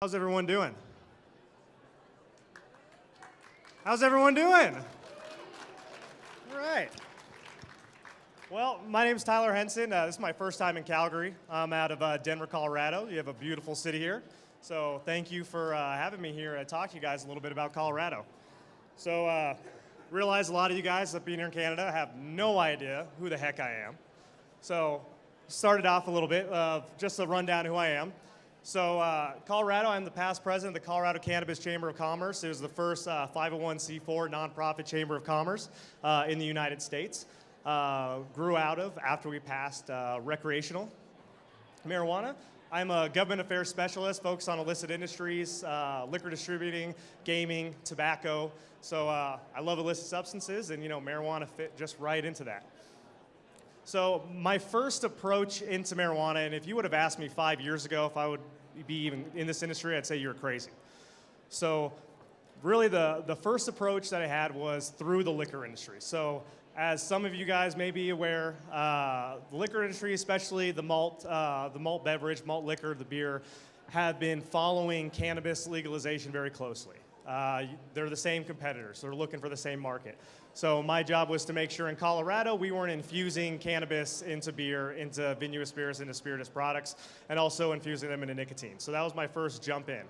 How's everyone doing? How's everyone doing? All right. Well, my name is Tyler Henson. This is my first time in Calgary. I'm out of Denver, Colorado. You have a beautiful city here. So thank you for having me here to talk to you guys a little bit about Colorado. So realize a lot of you guys that being here in Canada have no idea who the heck I am. So started off a little bit of just a rundown who I am. So Colorado, I'm the past president of the Colorado Cannabis Chamber of Commerce. It was the first 501c4 nonprofit chamber of commerce in the United States. Grew out of after we passed recreational marijuana. I'm a government affairs specialist focused on illicit industries, liquor distributing, gaming, tobacco. So I love illicit substances, and marijuana fit just right into that. So my first approach into marijuana, and if you would have asked me 5 years ago if I would be even in this industry, I'd say you're crazy. So really the first approach that I had was through the liquor industry. So as some of you guys may be aware, the liquor industry, especially the malt beverage, malt liquor, the beer, have been following cannabis legalization very closely. They're the same competitors, so they're looking for the same market. So my job was to make sure in Colorado we weren't infusing cannabis into beer, into vinous spirits, into spirituous products, and also infusing them into nicotine. So that was my first jump in.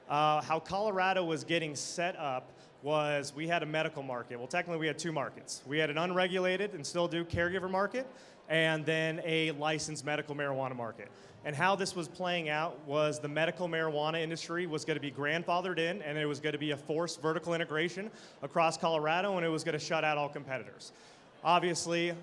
How Colorado was getting set up was we had a medical market. Well, technically we had two markets. We had an unregulated and still do caregiver market, and then a licensed medical marijuana market. And how this was playing out was the medical marijuana industry was going to be grandfathered in, and it was going to be a forced vertical integration across Colorado, and it was going to shut out all competitors. Obviously,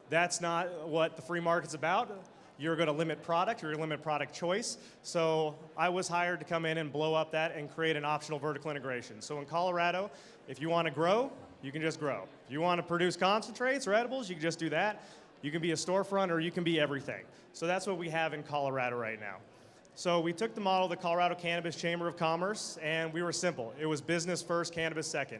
that's not what the free market's about. You're going to limit product, you're going to limit product choice. So I was hired to come in and blow up that and create an optional vertical integration. So in Colorado, if you want to grow, you can just grow. If you want to produce concentrates or edibles, you can just do that. You can be a storefront or you can be everything. So that's what we have in Colorado right now. So we took the model of the Colorado Cannabis Chamber of Commerce, and we were simple. It was business first, cannabis second.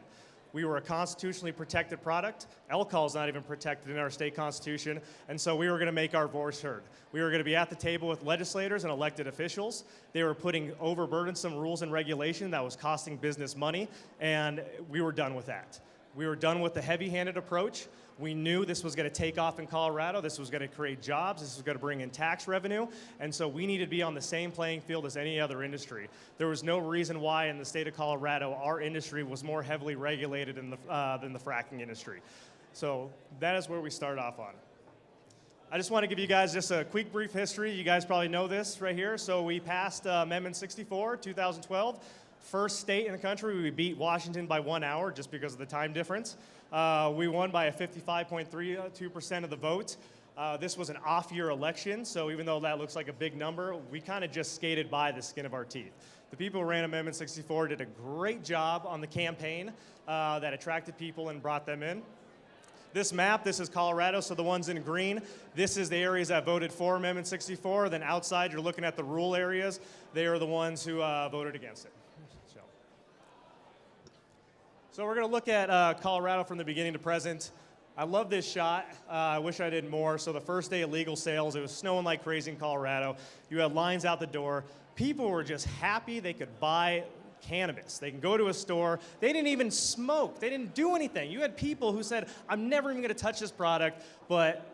We were a constitutionally protected product. Alcohol is not even protected in our state constitution, and so we were going to make our voice heard. We were going to be at the table with legislators and elected officials. They were putting overburdensome rules and regulation that was costing business money, and we were done with that. We were done with the heavy-handed approach. We knew this was going to take off in Colorado. This was going to create jobs. This was going to bring in tax revenue. And so we needed to be on the same playing field as any other industry. There was no reason why in the state of Colorado our industry was more heavily regulated than the fracking industry. So that is where we start off on. I just want to give you guys just a quick brief history. You guys probably know this right here. So we passed Amendment 64, 2012. First state in the country, we beat Washington by 1 hour just because of the time difference. We won by a 55.32% of the vote. This was an off-year election, so even though that looks like a big number, we kind of just skated by the skin of our teeth. The people who ran Amendment 64 did a great job on the campaign that attracted people and brought them in. This map, this is Colorado, so the ones in green, this is the areas that voted for Amendment 64. Then outside, you're looking at the rural areas. They are the ones who voted against it. So we're going to look at Colorado from the beginning to present. I love this shot. I wish I did more. So the first day of legal sales, it was snowing like crazy in Colorado. You had lines out the door. People were just happy they could buy cannabis. They can go to a store. They didn't even smoke. They didn't do anything. You had people who said, I'm never even going to touch this product, but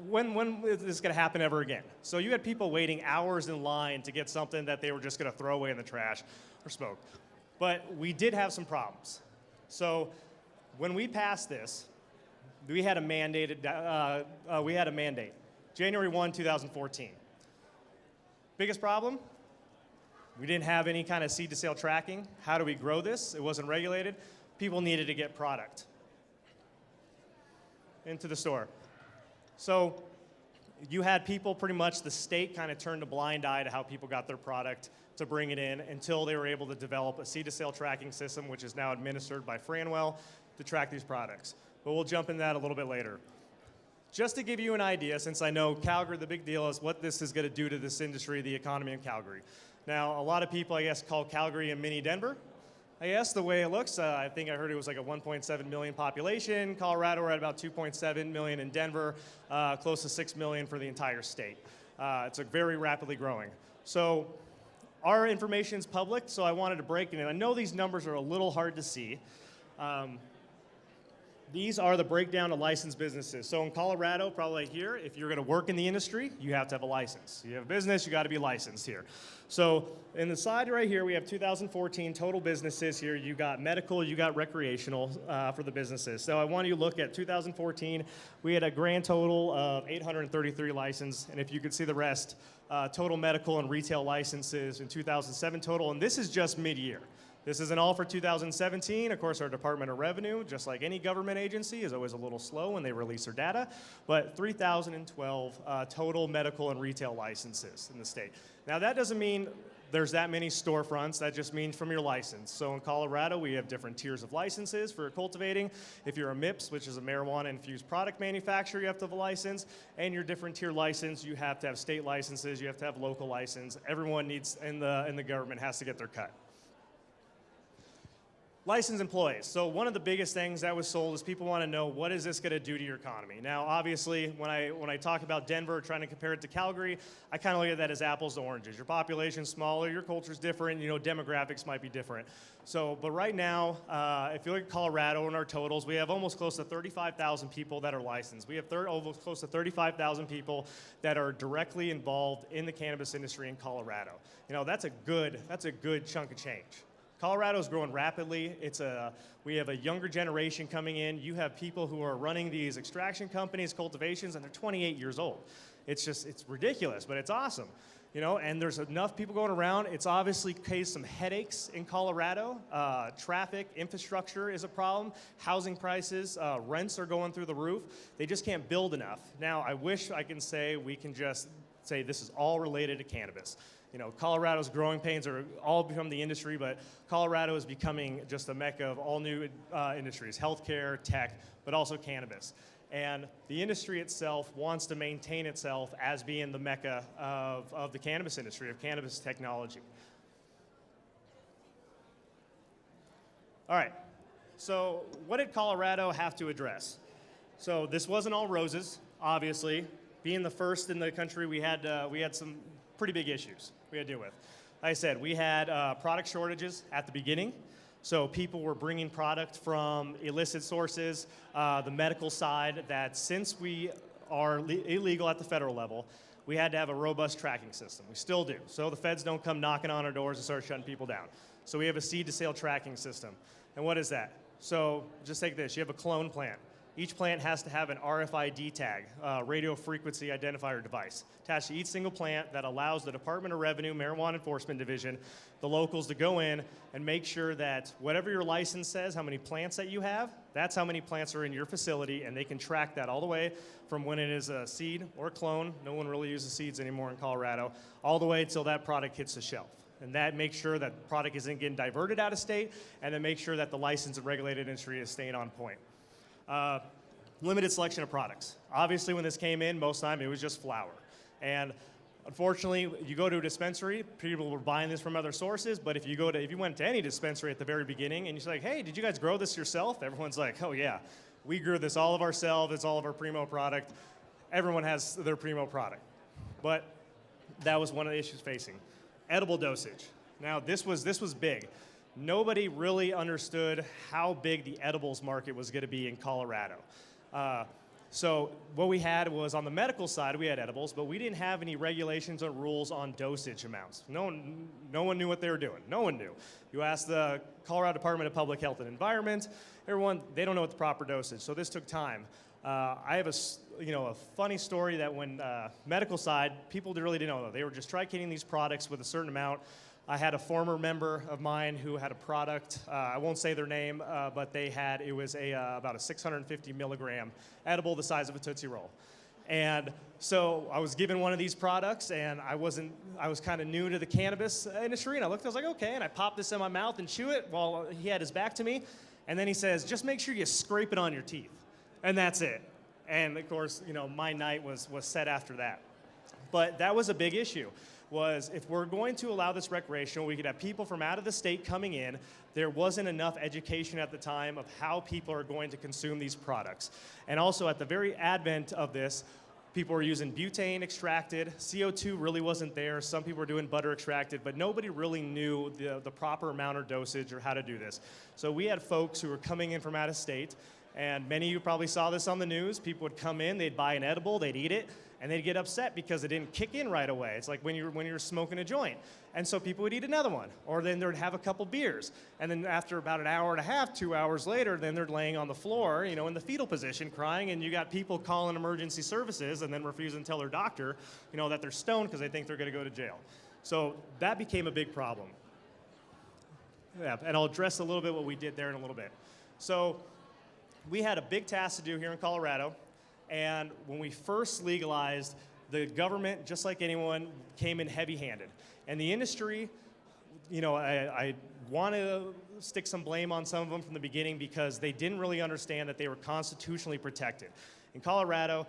when is this going to happen ever again? So you had people waiting hours in line to get something that they were just going to throw away in the trash or smoke. But we did have some problems. So when we passed this, we had a mandate, January 1, 2014. Biggest problem? We didn't have any kind of seed to sale tracking. How do we grow this? It wasn't regulated. People needed to get product into the store. So you had people, pretty much the state kind of turned a blind eye to how people got their product to bring it in until they were able to develop a seed-to-sale tracking system, which is now administered by Franwell, to track these products. But we'll jump into that a little bit later. Just to give you an idea, since I know Calgary, the big deal is what this is going to do to this industry, the economy in Calgary. Now, a lot of people, I guess, call Calgary a mini Denver. I guess the way it looks, I think I heard it was like a 1.7 million population. Colorado, we're at about 2.7 million in Denver, close to 6 million for the entire state. It's a very rapidly growing. So our information is public, so I wanted to break it in. I know these numbers are a little hard to see. These are the breakdown of licensed businesses. So in Colorado, probably here, if you're going to work in the industry, you have to have a license. You have a business, you got to be licensed here. So in the side right here, we have 2014 total businesses here. You got medical, you got recreational for the businesses. So I want you to look at 2014. We had a grand total of 833 licenses, and if you could see the rest, total medical and retail licenses in 2007 total, and this is just mid-year. This isn't all for 2017. Of course, our Department of Revenue, just like any government agency, is always a little slow when they release their data, but 3,012 total medical and retail licenses in the state. Now, that doesn't mean there's that many storefronts. That just means from your license. So in Colorado, we have different tiers of licenses for cultivating. If you're a MIPS, which is a marijuana-infused product manufacturer, you have to have a license. And your different tier license, you have to have state licenses, you have to have local license. Everyone needs, in the government has to get their cut. Licensed employees. So one of the biggest things that was sold is people want to know, what is this going to do to your economy? Now, obviously, when I talk about Denver, trying to compare it to Calgary, I kind of look at that as apples to oranges. Your population's smaller, your culture's different, demographics might be different. So, but right now, if you look at Colorado and our totals, we have almost close to 35,000 people that are licensed. We have almost close to 35,000 people that are directly involved in the cannabis industry in Colorado. That's a good chunk of change. Colorado is growing rapidly. We have a younger generation coming in. You have people who are running these extraction companies, cultivations, and they're 28 years old. It's ridiculous, but it's awesome. And there's enough people going around. It's obviously caused some headaches in Colorado. Traffic, infrastructure is a problem. Housing prices, rents are going through the roof. They just can't build enough. Now, I wish I can say we can just say this is all related to cannabis. Colorado's growing pains are all from the industry, but Colorado is becoming just a mecca of all new industries, healthcare, tech, but also cannabis. And the industry itself wants to maintain itself as being the mecca of the cannabis industry, of cannabis technology. All right, so what did Colorado have to address? So this wasn't all roses, obviously. Being the first in the country, we had some pretty big issues we had to deal with. Like I said, we had product shortages at the beginning. So people were bringing product from illicit sources, the medical side, that since we are illegal at the federal level, we had to have a robust tracking system. We still do. So the feds don't come knocking on our doors and start shutting people down. So we have a seed to sale tracking system. And what is that? So just take this. You have a clone plant. Each plant has to have an RFID tag, radio frequency identifier device, attached to each single plant that allows the Department of Revenue, Marijuana Enforcement Division, the locals to go in and make sure that whatever your license says, how many plants that you have, that's how many plants are in your facility, and they can track that all the way from when it is a seed or a clone. No one really uses seeds anymore in Colorado, all the way until that product hits the shelf. And that makes sure that the product isn't getting diverted out of state, and then make sure that the licensed and regulated industry is staying on point. Limited selection of products. Obviously, when this came in, most of the time it was just flower. And unfortunately, you go to a dispensary, people were buying this from other sources, but if you went to any dispensary at the very beginning and you're like, hey, did you guys grow this yourself? Everyone's like, oh yeah, we grew this all of ourselves, it's all of our Primo product. Everyone has their Primo product. But that was one of the issues facing. Edible dosage. Now, this was big. Nobody really understood how big the edibles market was going to be in Colorado. So what we had was, on the medical side, we had edibles, but we didn't have any regulations or rules on dosage amounts. No one knew what they were doing. No one knew. You ask the Colorado Department of Public Health and Environment, they don't know what the proper dosage. So this took time. I have a funny story that when medical side, people really didn't know. They were just tricating these products with a certain amount. I had a former member of mine who had a product, I won't say their name, but it was about a 650 milligram edible the size of a Tootsie Roll. And so I was given one of these products, and I was kind of new to the cannabis industry, and I was like, okay, and I popped this in my mouth and chew it while he had his back to me, and then he says, just make sure you scrape it on your teeth, and that's it. And of course, my night was set after that. But that was a big issue. Was if we're going to allow this recreational, we could have people from out of the state coming in. There wasn't enough education at the time of how people are going to consume these products. And also at the very advent of this, People were using butane extracted. CO2 really wasn't there. Some people were doing butter extracted, but nobody really knew the proper amount or dosage or how to do this. So we had folks who were coming in from out of state, and many of you probably saw this on the news. People would come in, they'd buy an edible, they'd eat it, and they'd get upset because it didn't kick in right away. It's like when you're smoking a joint. And so people would eat another one, or then they'd have a couple beers. And then after about an hour and a half, 2 hours later, then they're laying on the floor, in the fetal position crying, and you got people calling emergency services and then refusing to tell their doctor, that they're stoned because they think they're gonna go to jail. So that became a big problem. Yeah, and I'll address a little bit what we did there in a little bit. So we had a big task to do here in Colorado, and when we first legalized, the government, just like anyone, came in heavy-handed. And the industry, I want to stick some blame on some of them from the beginning because they didn't really understand that they were constitutionally protected. In Colorado,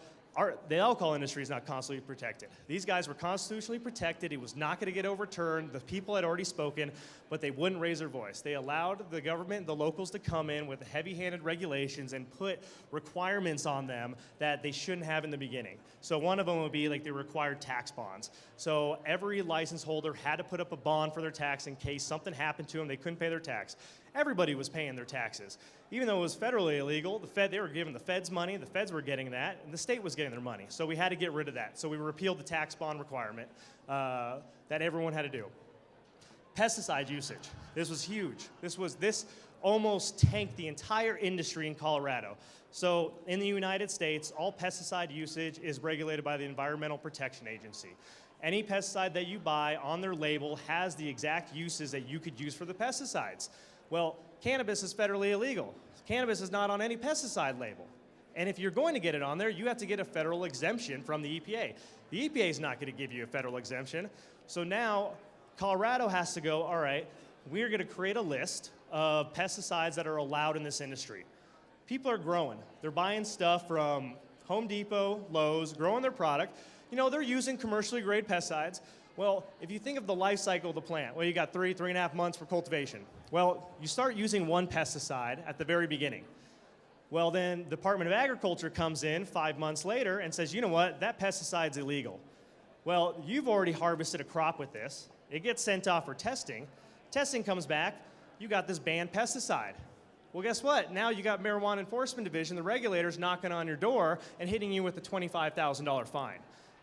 the alcohol industry is not constitutionally protected. These guys were constitutionally protected. It was not going to get overturned. The people had already spoken, but they wouldn't raise their voice. They allowed the government, the locals, to come in with heavy-handed regulations and put requirements on them that they shouldn't have in the beginning. So one of them would be like they required tax bonds. So every license holder had to put up a bond for their tax in case something happened to them, they couldn't pay their tax. Everybody was paying their taxes. Even though it was federally illegal, they were giving the feds money, the feds were getting that, and the state was getting their money. So we had to get rid of that. So we repealed the tax bond requirement that everyone had to do. Pesticide usage. This was huge. This almost tanked the entire industry in Colorado. So in the United States, all pesticide usage is regulated by the Environmental Protection Agency. Any pesticide that you buy on their label has the exact uses that you could use for the pesticides. Well, cannabis is federally illegal. Cannabis is not on any pesticide label. And if you're going to get it on there, you have to get a federal exemption from the EPA. The EPA is not going to give you a federal exemption. So now Colorado has to go, all right, we're going to create a list of pesticides that are allowed in this industry. People are growing. They're buying stuff from Home Depot, Lowe's, growing their product. They're using commercially grade pesticides. Well, if you think of the life cycle of the plant, well, you got 3.5 months for cultivation. Well, you start using one pesticide at the very beginning. Well, then the Department of Agriculture comes in 5 months later and says, you know what, that pesticide's illegal. Well, you've already harvested a crop with this. It gets sent off for testing. Testing comes back, you got this banned pesticide. Well, guess what? Now you got Marijuana Enforcement Division, the regulators knocking on your door and hitting you with a $25,000 fine.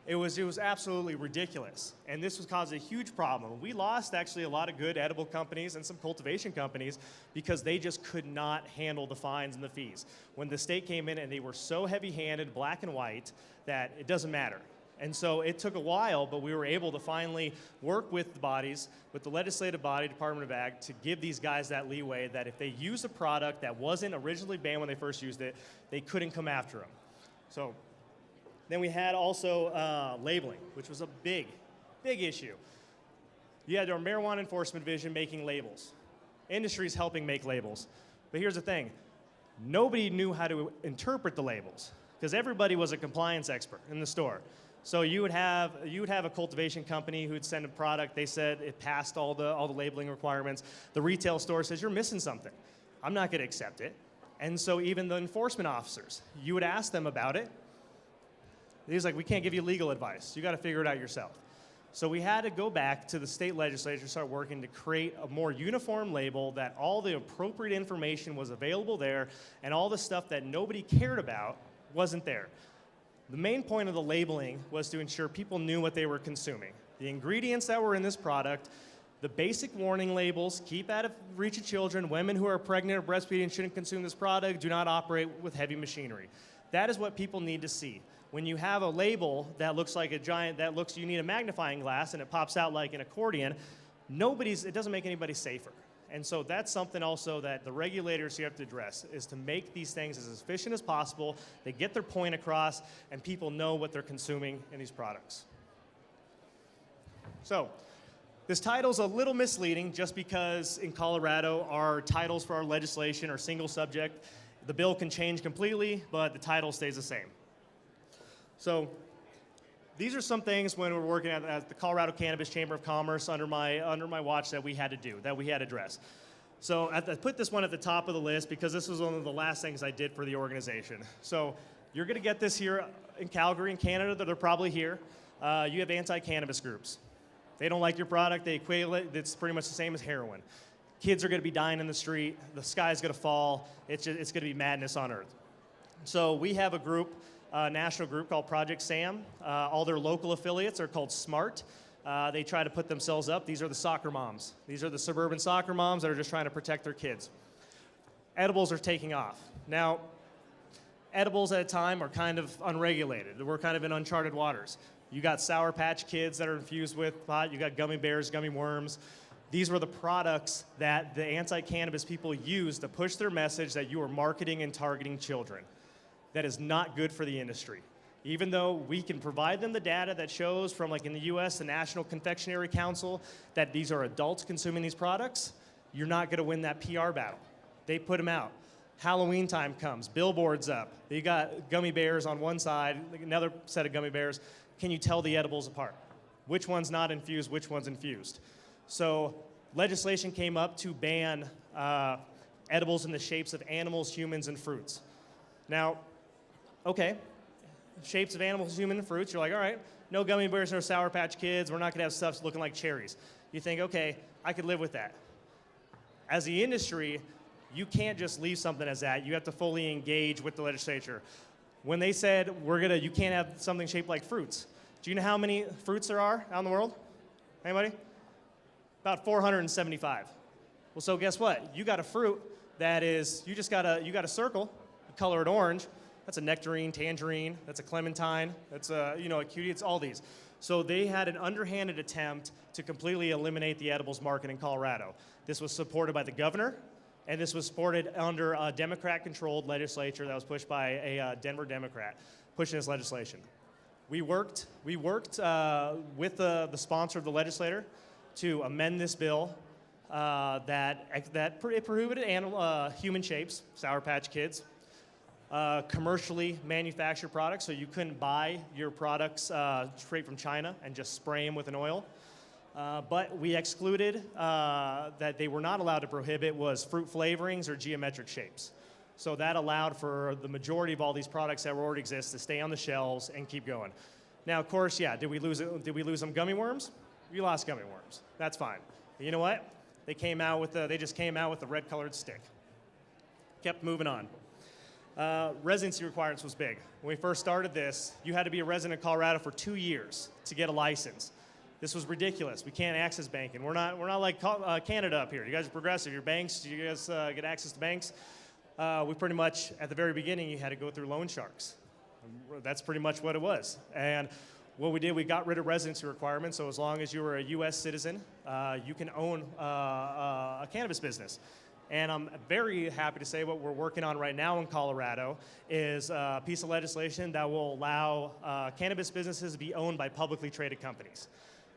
It was absolutely ridiculous, and this was causing a huge problem. We lost actually a lot of good edible companies and some cultivation companies because they just could not handle the fines and the fees. When the state came in and they were so heavy-handed, black and white, that it doesn't matter. And so it took a while, but we were able to finally work with the bodies, with the legislative body, Department of Ag, to give these guys that leeway that if they use a product that wasn't originally banned when they first used it, they couldn't come after them. So then we had also labeling, which was a big issue. You had our Marijuana Enforcement Division making labels. Industry's helping make labels. But here's the thing. Nobody knew how to interpret the labels because everybody was a compliance expert in the store. So you would have a cultivation company who'd send a product. They said it passed all the labeling requirements. The retail store says, you're missing something. I'm not going to accept it. And so even the enforcement officers, you would ask them about it. He's like, we can't give you legal advice. You got to figure it out yourself. So we had to go back to the state legislature, start working to create a more uniform label that all the appropriate information was available there and all the stuff that nobody cared about wasn't there. The main point of the labeling was to ensure people knew what they were consuming. The ingredients that were in this product, the basic warning labels, keep out of reach of children, women who are pregnant or breastfeeding shouldn't consume this product, do not operate with heavy machinery. That is what people need to see. When you have a label that looks like a giant, you need a magnifying glass and it pops out like an accordion, it doesn't make anybody safer. And so that's something also that the regulators you have to address, is to make these things as efficient as possible, they get their point across, and people know what they're consuming in these products. So this title's a little misleading just because in Colorado our titles for our legislation are single subject. The bill can change completely, but the title stays the same. So these are some things when we're working at the Colorado Cannabis Chamber of Commerce under my watch that we had to do, that we had to address. So I put this one at the top of the list because this was one of the last things I did for the organization. So You're going to get this here in Calgary, in Canada, that are probably here. You have anti-cannabis groups. They don't like your product. They equate it. It's pretty much the same as heroin. Kids are going to be dying in the street. The sky's going to fall. It's going to be madness on earth. So we have a group, a national group called Project SAM. All their local affiliates are called SMART. They try to put themselves up. These are the soccer moms. These are the suburban soccer moms that are just trying to protect their kids. Edibles are taking off. Now, edibles at a time are kind of unregulated. We're kind of in uncharted waters. You got Sour Patch Kids that are infused with pot. You got gummy bears, gummy worms. These were the products that the anti-cannabis people used to push their message that you are marketing and targeting children. That is not good for the industry. Even though we can provide them the data that shows from, like in the US, the National Confectionery Council, that these are adults consuming these products, you're not gonna win that PR battle. They put them out. Halloween time comes, billboards up. You got gummy bears on one side, another set of gummy bears. Can you tell the edibles apart? Which one's not infused, which one's infused? So legislation came up to ban edibles in the shapes of animals, humans, and fruits. Now, okay, shapes of animals, humans, and fruits, you're like, all right, no gummy bears, no Sour Patch Kids, we're not gonna have stuff looking like cherries. You think, okay, I could live with that. As the industry, you can't just leave something as that. You have to fully engage with the legislature. When they said, you can't have something shaped like fruits, do you know how many fruits there are out in the world? Anybody? About 475. Well, so guess what? You got a fruit that is, you got a circle, color it orange. That's a nectarine, tangerine, that's a clementine, that's a cutie, it's all these. So they had an underhanded attempt to completely eliminate the edibles market in Colorado. This was supported by the governor, and this was supported under a Democrat-controlled legislature that was pushed by a Denver Democrat, pushing this legislation. We worked with the sponsor of the legislator to amend this bill that prohibited human shapes, Sour Patch Kids, commercially manufactured products, so you couldn't buy your products straight from China and just spray them with an oil. But we excluded that they were not allowed to prohibit was fruit flavorings or geometric shapes. So that allowed for the majority of all these products that already exist to stay on the shelves and keep going. Now, of course, yeah, did we lose some gummy worms? We lost gummy worms. That's fine. But you know what? They just came out with the red-colored stick. Kept moving on. Residency requirements was big. When we first started this, you had to be a resident of Colorado for 2 years to get a license. This was ridiculous. We can't access banking. We're not like Canada up here. You guys are progressive. Your banks, you guys get access to banks. We pretty much, at the very beginning, you had to go through loan sharks. That's pretty much what it was. And what we did, we got rid of residency requirements. So as long as you were a U.S. citizen, you can own a cannabis business. And I'm very happy to say what we're working on right now in Colorado is a piece of legislation that will allow cannabis businesses to be owned by publicly traded companies.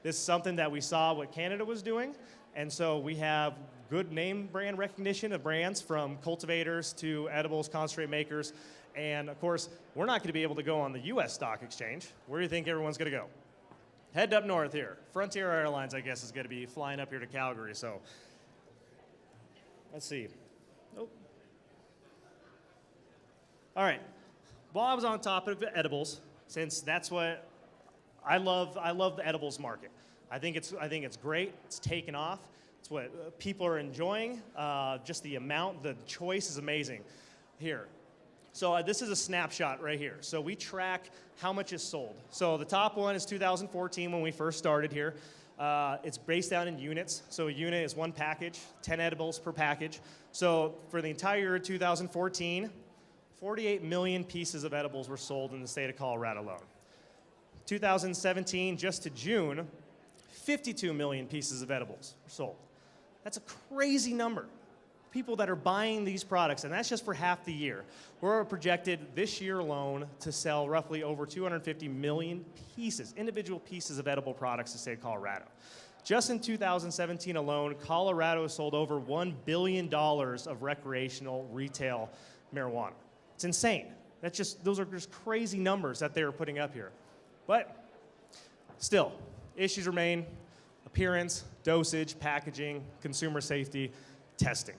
This is something that we saw what Canada was doing, and so we have good name brand recognition of brands from cultivators to edibles, concentrate makers, and of course, we're not going to be able to go on the U.S. stock exchange. Where do you think everyone's going to go? Head up north here. Frontier Airlines, I guess, is going to be flying up here to Calgary, so let's see. Oh. All right. While I was on top of edibles, since that's what I love the edibles market. I think it's great. It's taken off. It's what people are enjoying. Just the amount, the choice is amazing here. So this is a snapshot right here. So we track how much is sold. So the top one is 2014 when we first started here. It's based down in units. So a unit is one package, 10 edibles per package. So for the entire year of 2014, 48 million pieces of edibles were sold in the state of Colorado alone. 2017, just to June, 52 million pieces of edibles were sold. That's a crazy number. People that are buying these products, and that's just for half the year. We're projected this year alone to sell roughly over 250 million pieces, individual pieces of edible products in the state of Colorado. Just in 2017 alone, Colorado sold over $1 billion of recreational retail marijuana. It's insane. Those are just crazy numbers that they're putting up here. But still, issues remain: appearance, dosage, packaging, consumer safety, testing.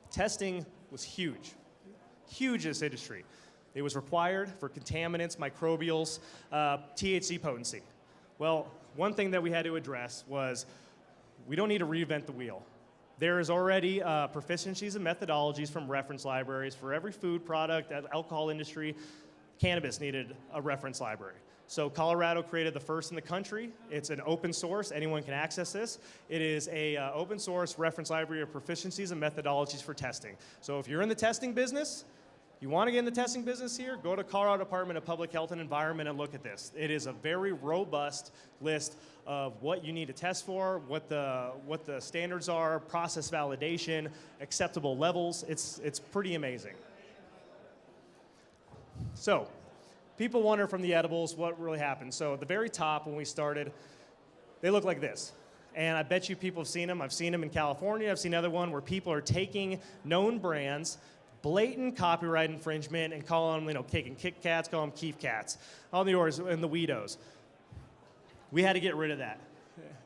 Testing was huge in this industry. It was required for contaminants, microbials, THC potency. Well, one thing that we had to address was we don't need to reinvent the wheel. There is already proficiencies and methodologies from reference libraries for every food product, alcohol industry. Cannabis needed a reference library. So Colorado created the first in the country. It's an open source. Anyone can access this. It is a open source reference library of proficiencies and methodologies for testing. So if you're in the testing business, you want to get in the testing business here, go to Colorado Department of Public Health and Environment and look at this. It is a very robust list of what you need to test for, what the standards are, process validation, acceptable levels. It's pretty amazing. So, people wonder from the edibles what really happened. So at the very top when we started, they look like this. And I bet you people have seen them. I've seen them in California. I've seen another one where people are taking known brands, blatant copyright infringement, and calling them, taking Kit Kats, call them Keef Cats, all the Oreos and the Weedos. We had to get rid of that.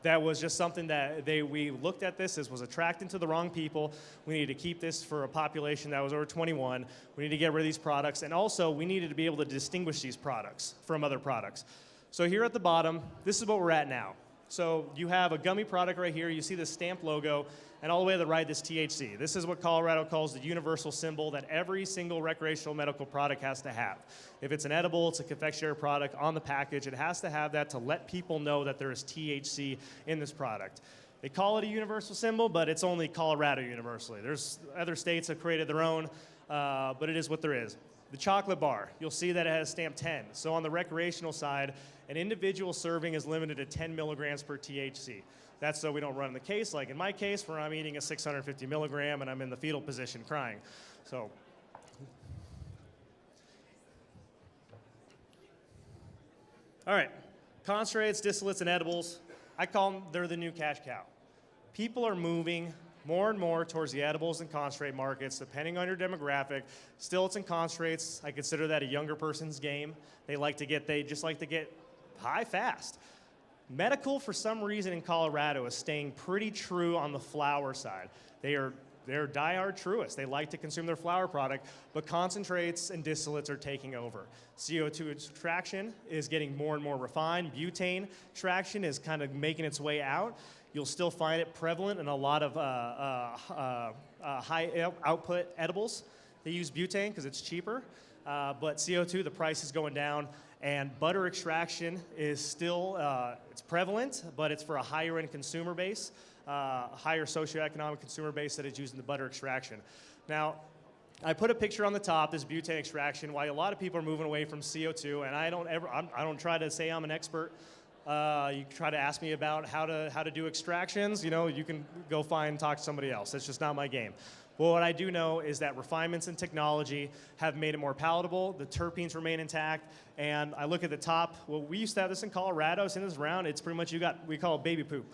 That was just something that we looked at this as was attracting to the wrong people. We needed to keep this for a population that was over 21. We need to get rid of these products. And also, we needed to be able to distinguish these products from other products. So here at the bottom, this is what we're at now. So you have a gummy product right here. You see the stamped logo. And all the way to the right, this THC. This is what Colorado calls the universal symbol that every single recreational medical product has to have. If it's an edible, it's a confectionery product on the package, it has to have that to let people know that there is THC in this product. They call it a universal symbol, but it's only Colorado universally. There's other states have created their own, but it is what there is. The chocolate bar, you'll see that it has stamp 10. So on the recreational side, an individual serving is limited to 10 milligrams per THC. That's so we don't run the case, like in my case, where I'm eating a 650 milligram and I'm in the fetal position crying. So, all right, concentrates, distillates, and edibles, I call them, they're the new cash cow. People are moving more and more towards the edibles and concentrate markets, depending on your demographic. Still, and concentrates, I consider that a younger person's game. They just like to get high fast. Medical, for some reason in Colorado, is staying pretty true on the flower side. They're diehard truists. They like to consume their flower product, but concentrates and distillates are taking over. CO2 extraction is getting more and more refined. Butane extraction is kind of making its way out. You'll still find it prevalent in a lot of high output edibles. They use butane because it's cheaper, but CO2, the price is going down. And butter extraction is still, it's prevalent, but it's for a higher end consumer base, higher socioeconomic consumer base that is using the butter extraction. Now, I put a picture on the top, this butane extraction, why a lot of people are moving away from CO2, and I don't try to say I'm an expert. You try to ask me about how to do extractions, you can go talk to somebody else. That's just not my game. Well, what I do know is that refinements in technology have made it more palatable. The terpenes remain intact. And I look at the top. Well, we used to have this in Colorado. Seen this around. It's pretty much we call it baby poop.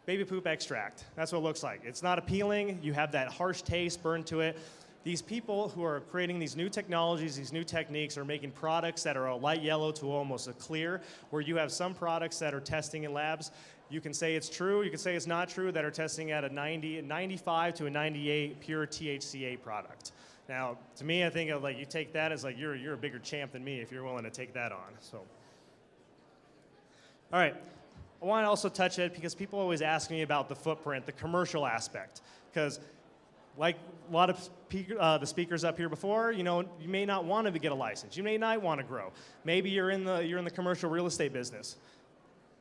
Baby poop extract. That's what it looks like. It's not appealing. You have that harsh taste burned to it. These people who are creating these new technologies, these new techniques, are making products that are a light yellow to almost a clear, where you have some products that are testing in labs. You can say it's true, you can say it's not true, that are testing at a 95 to a 98 pure THCA product. Now, to me, I think you take that as you're a bigger champ than me if you're willing to take that on. So, all right, I want to also touch it because people always ask me about the footprint, the commercial aspect, because like a lot of the speakers up here before, you may not want to get a license. You may not want to grow. Maybe you're in the commercial real estate business.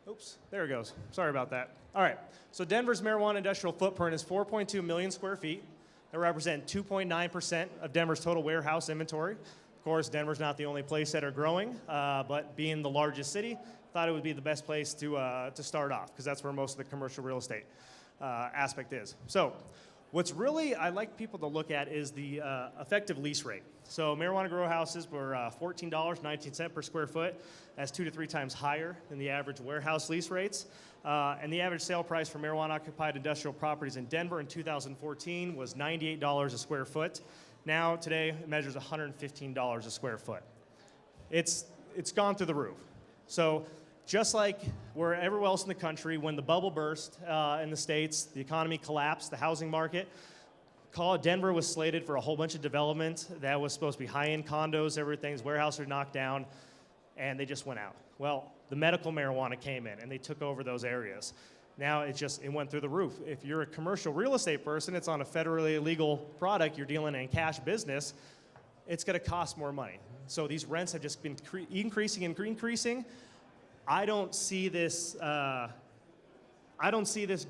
Oops, there it goes. Sorry about that. All right, so Denver's marijuana industrial footprint is 4.2 million square feet. That represent 2.9% of Denver's total warehouse inventory. Of course, Denver's not the only place that are growing, but being the largest city, thought it would be the best place to start off, because that's where most of the commercial real estate aspect is. So, what's really I like people to look at is the effective lease rate. So marijuana grow houses were $14.19 per square foot. That's 2 to 3 times higher than the average warehouse lease rates. And the average sale price for marijuana-occupied industrial properties in Denver in 2014 was $98 a square foot. Now, today, it measures $115 a square foot. It's gone through the roof. So just like everywhere else in the country, when the bubble burst in the States, the economy collapsed, the housing market, Denver was slated for a whole bunch of development that was supposed to be high-end condos, everything's warehouses are knocked down, and they just went out. Well, the medical marijuana came in, and they took over those areas. Now it went through the roof. If you're a commercial real estate person, it's on a federally illegal product, you're dealing in cash business, it's going to cost more money. So these rents have just been increasing and increasing. I don't see this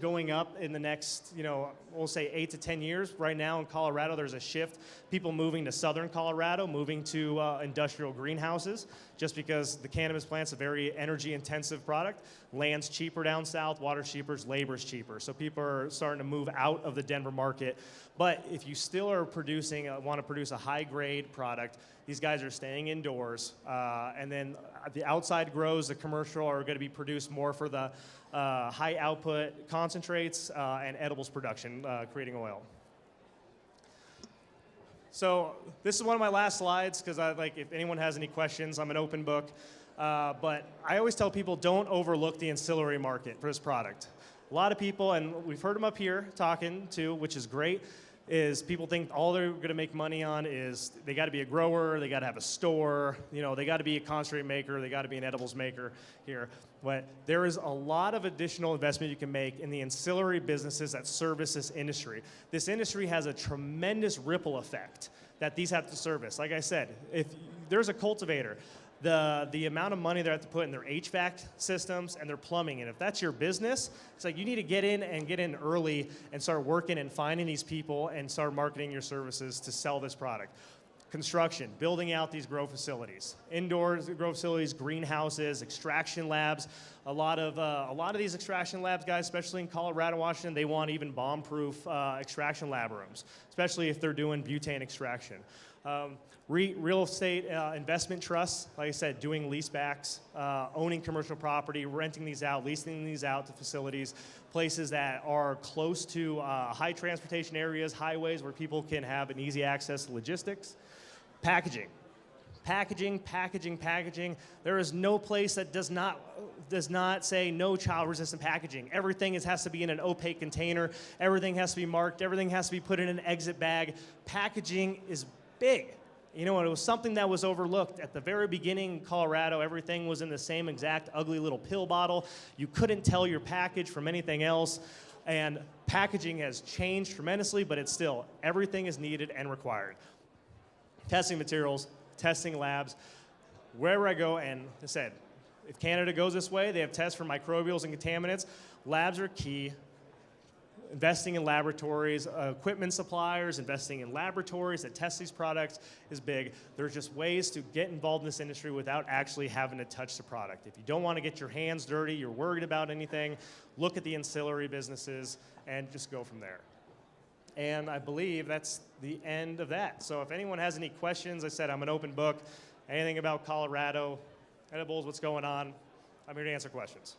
going up in the next, we'll say 8 to 10 years. Right now in Colorado, there's a shift. People moving to southern Colorado, moving to industrial greenhouses, just because the cannabis plant's a very energy-intensive product. Land's cheaper down south, water's cheaper, labor's cheaper. So people are starting to move out of the Denver market. But if you still are want to produce a high-grade product, these guys are staying indoors. And then the outside grows, the commercial, are going to be produced more for the high output concentrates and edibles production, creating oil. So this is one of my last slides because if anyone has any questions, I'm an open book. But I always tell people, don't overlook the ancillary market for this product. A lot of people, and we've heard them up here talking too, which is great, is people think all they're going to make money on is they got to be a grower, they got to have a store, they got to be a concentrate maker, they got to be an edibles maker here. But there is a lot of additional investment you can make in the ancillary businesses that service this industry. This industry has a tremendous ripple effect that these have to service. Like I said, if there's a cultivator, the amount of money they have to put in their HVAC systems and their plumbing, and if that's your business, it's like you need to get in early and start working and finding these people and start marketing your services to sell this product. Construction, building out these grow facilities, indoor grow facilities, greenhouses, extraction labs. A lot of these extraction labs, guys, especially in Colorado, Washington, they want even bomb-proof extraction lab rooms, especially if they're doing butane extraction. Real estate investment trusts, like I said, doing leasebacks, owning commercial property, renting these out, leasing these out to facilities, places that are close to high transportation areas, highways where people can have an easy access to logistics. Packaging. There is no place that does not say no child-resistant packaging. Everything has to be in an opaque container. Everything has to be marked. Everything has to be put in an exit bag. Packaging is big. It was something that was overlooked. At the very beginning in Colorado, everything was in the same exact ugly little pill bottle. You couldn't tell your package from anything else. And packaging has changed tremendously, but it's still, everything is needed and required. Testing materials, testing labs, wherever I go, and I said, if Canada goes this way, they have tests for microbials and contaminants. Labs are key. Investing in laboratories, equipment suppliers, investing in laboratories that test these products is big. There's just ways to get involved in this industry without actually having to touch the product. If you don't want to get your hands dirty, you're worried about anything, look at the ancillary businesses and just go from there. And I believe that's the end of that. So if anyone has any questions, I said I'm an open book. Anything about Colorado, edibles, what's going on, I'm here to answer questions.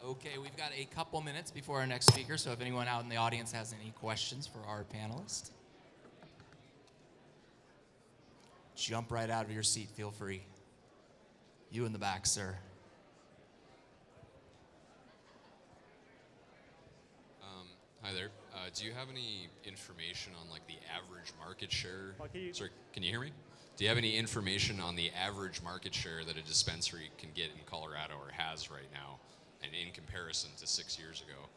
Okay, we've got a couple minutes before our next speaker, so if anyone out in the audience has any questions for our panelist, jump right out of your seat, feel free. You in the back, sir. Hi there. Do you have any information on the average market share? Sorry, can you hear me? Do you have any information on the average market share that a dispensary can get in Colorado or has right now, and in comparison to 6 years ago?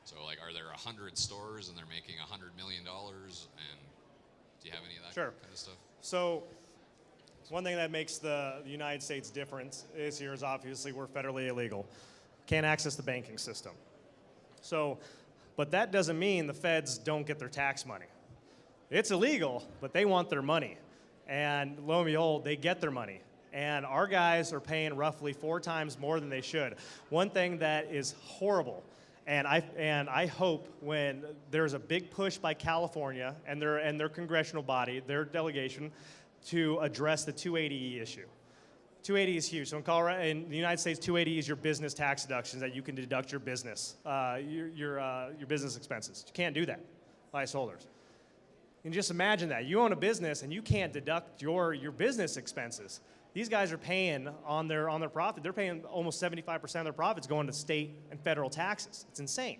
So are there 100 stores and they're making $100 million? And do you have any of that kind of stuff? So one thing that makes the United States different is obviously we're federally illegal. Can't access the banking system. But that doesn't mean the feds don't get their tax money. It's illegal, but they want their money. And lo and behold, they get their money. And our guys are paying roughly 4 times more than they should. One thing that is horrible, and I hope when there's a big push by California and their congressional body, their delegation, to address the 280E issue. 280 is huge. So in the United States, 280 is your business tax deductions that you can deduct your business, your business expenses. You can't do that, vice holders. You can just imagine that. You own a business and you can't deduct your business expenses. These guys are paying on their profit. They're paying almost 75% of their profits going to state and federal taxes. It's insane.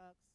folks.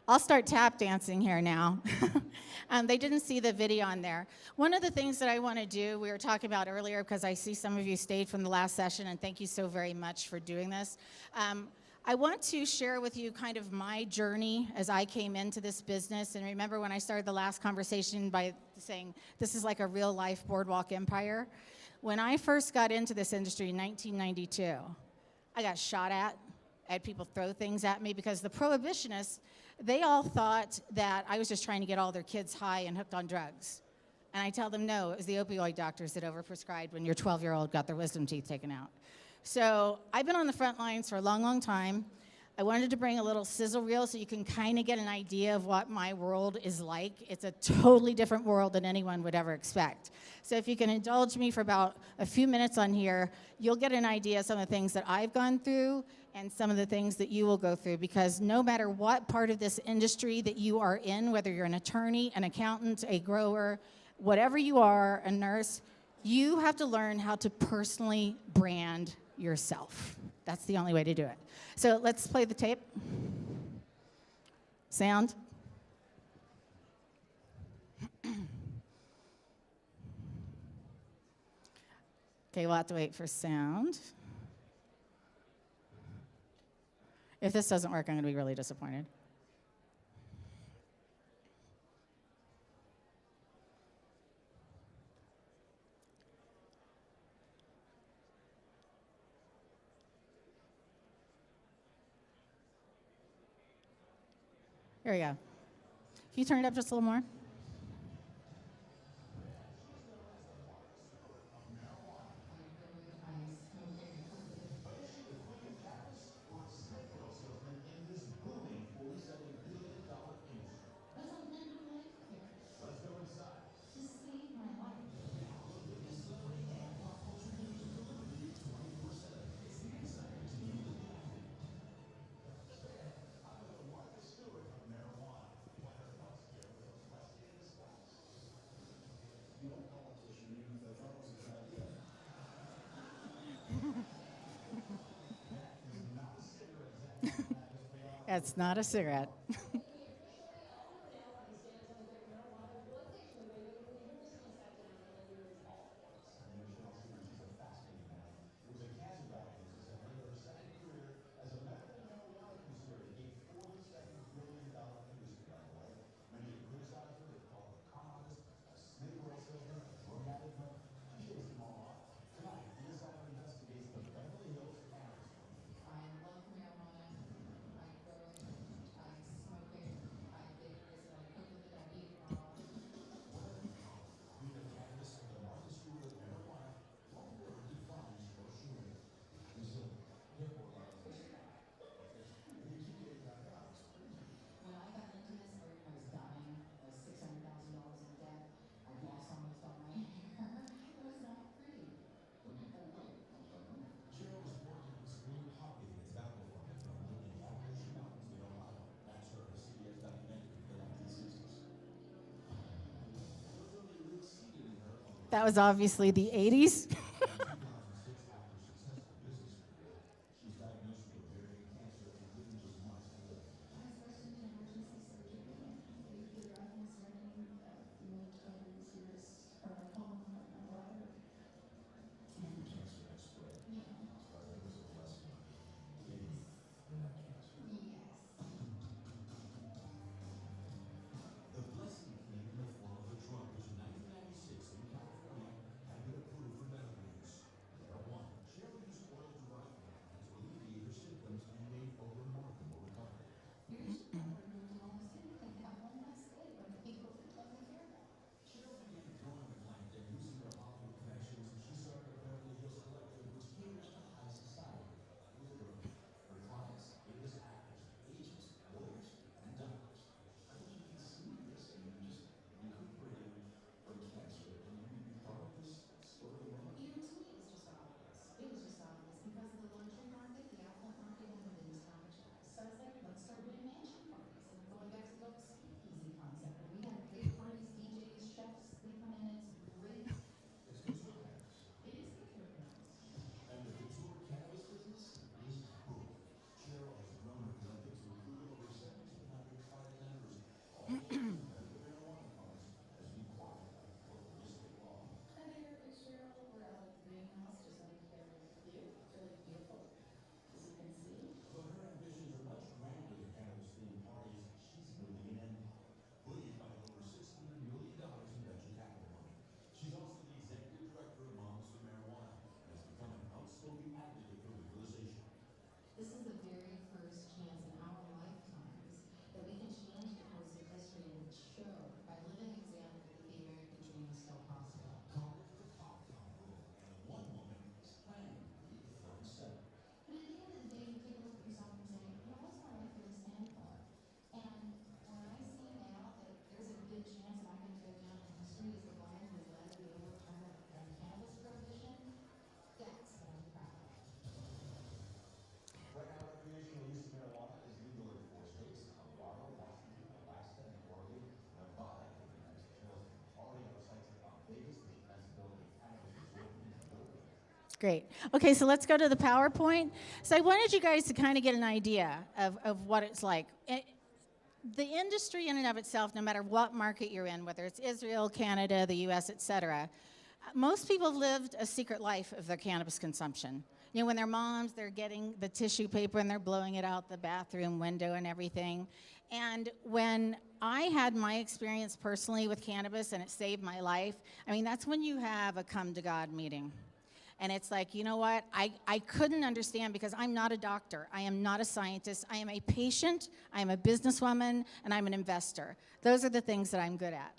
I'll start tap dancing here now. They didn't see the video on there. One of the things that I want to do, we were talking about earlier, because I see some of you stayed from the last session, and thank you so very much for doing this. I want to share with you kind of my journey as I came into this business. And remember when I started the last conversation by saying, this is like a real life boardwalk empire. When I first got into this industry in 1992, I got shot at. I had people throw things at me because the prohibitionists, they all thought that I was just trying to get all their kids high and hooked on drugs. And I tell them, no, it was the opioid doctors that overprescribed when your 12-year-old got their wisdom teeth taken out. So I've been on the front lines for a long, long time. I wanted to bring a little sizzle reel so you can kind of get an idea of what my world is like. It's a totally different world than anyone would ever expect. So if you can indulge me for about a few minutes on here, you'll get an idea of some of the things that I've gone through and some of the things that you will go through, because no matter what part of this industry that you are in, whether you're an attorney, an accountant, a grower, whatever you are, a nurse, you have to learn how to personally brand yourself. That's the only way to do it. So let's play the tape. Sound. Okay, we'll have to wait for sound. If this doesn't work, I'm going to be really disappointed. Here we go. Can you turn it up just a little more? It's not a cigarette. That was obviously the 80s. Great. Okay, so let's go to the PowerPoint. So I wanted you guys to kind of get an idea of what it's like. The industry in and of itself, no matter what market you're in, whether it's Israel, Canada, the US, et cetera, most people have lived a secret life of their cannabis consumption. You know, when they're moms, they're getting the tissue paper and they're blowing it out the bathroom window and everything. And when I had my experience personally with cannabis and it saved my life, I mean, that's when you have a come to God meeting. And it's like, you know what? I couldn't understand because I'm not a doctor. I am not a scientist. I am a patient. I am a businesswoman, and I'm an investor. Those are the things that I'm good at.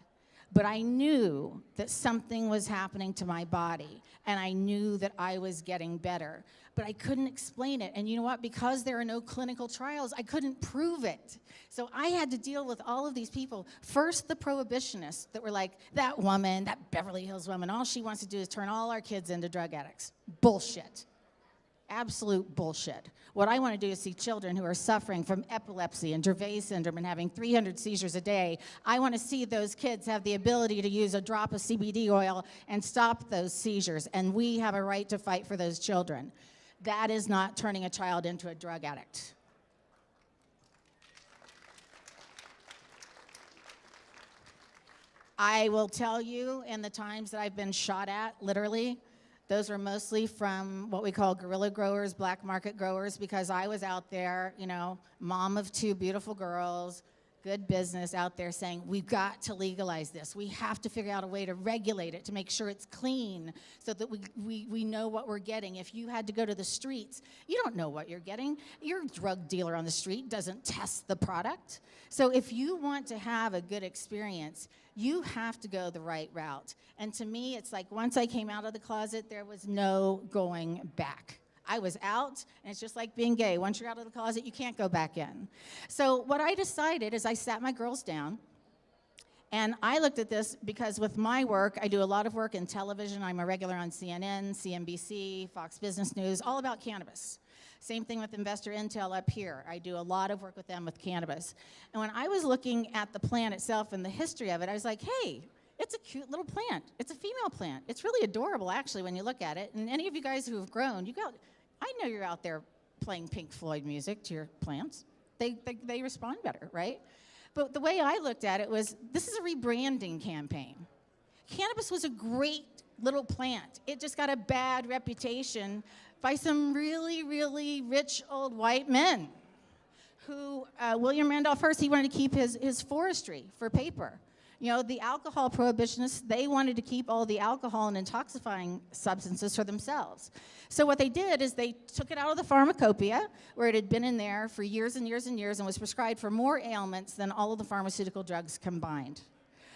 But I knew that something was happening to my body, and I knew that I was getting better. But I couldn't explain it. And you know what? Because there are no clinical trials, I couldn't prove it. So I had to deal with all of these people. First, the prohibitionists that were like, that woman, that Beverly Hills woman, all she wants to do is turn all our kids into drug addicts. Bullshit. Absolute bullshit. What I want to do is see children who are suffering from epilepsy and Dravet syndrome and having 300 seizures a day. I want to see those kids have the ability to use a drop of CBD oil and stop those seizures. And we have a right to fight for those children. That is not turning a child into a drug addict. I will tell you, in the times that I've been shot at, literally, those were mostly from what we call guerrilla growers, black market growers, because I was out there, you know, mom of 2 beautiful girls, good business out there saying, we've got to legalize this. We have to figure out a way to regulate it, to make sure it's clean so that we know what we're getting. If you had to go to the streets, you don't know what you're getting. Your drug dealer on the street doesn't test the product. So if you want to have a good experience, you have to go the right route. And to me, it's like once I came out of the closet, there was no going back. I was out, and it's just like being gay. Once you're out of the closet, you can't go back in. So what I decided is I sat my girls down, and I looked at this because with my work, I do a lot of work in television. I'm a regular on CNN, CNBC, Fox Business News, all about cannabis. Same thing with Investor Intel up here. I do a lot of work with them with cannabis. And when I was looking at the plant itself and the history of it, I was like, hey, it's a cute little plant. It's a female plant. It's really adorable, actually, when you look at it. And any of you guys who have grown, I know you're out there playing Pink Floyd music to your plants. They respond better, right? But the way I looked at it was, this is a rebranding campaign. Cannabis was a great little plant. It just got a bad reputation by some really, really rich old white men who, William Randolph Hearst, he wanted to keep his forestry for paper. You know, the alcohol prohibitionists, they wanted to keep all the alcohol and intoxifying substances for themselves. So what they did is they took it out of the pharmacopoeia, where it had been in there for years and years and years and was prescribed for more ailments than all of the pharmaceutical drugs combined.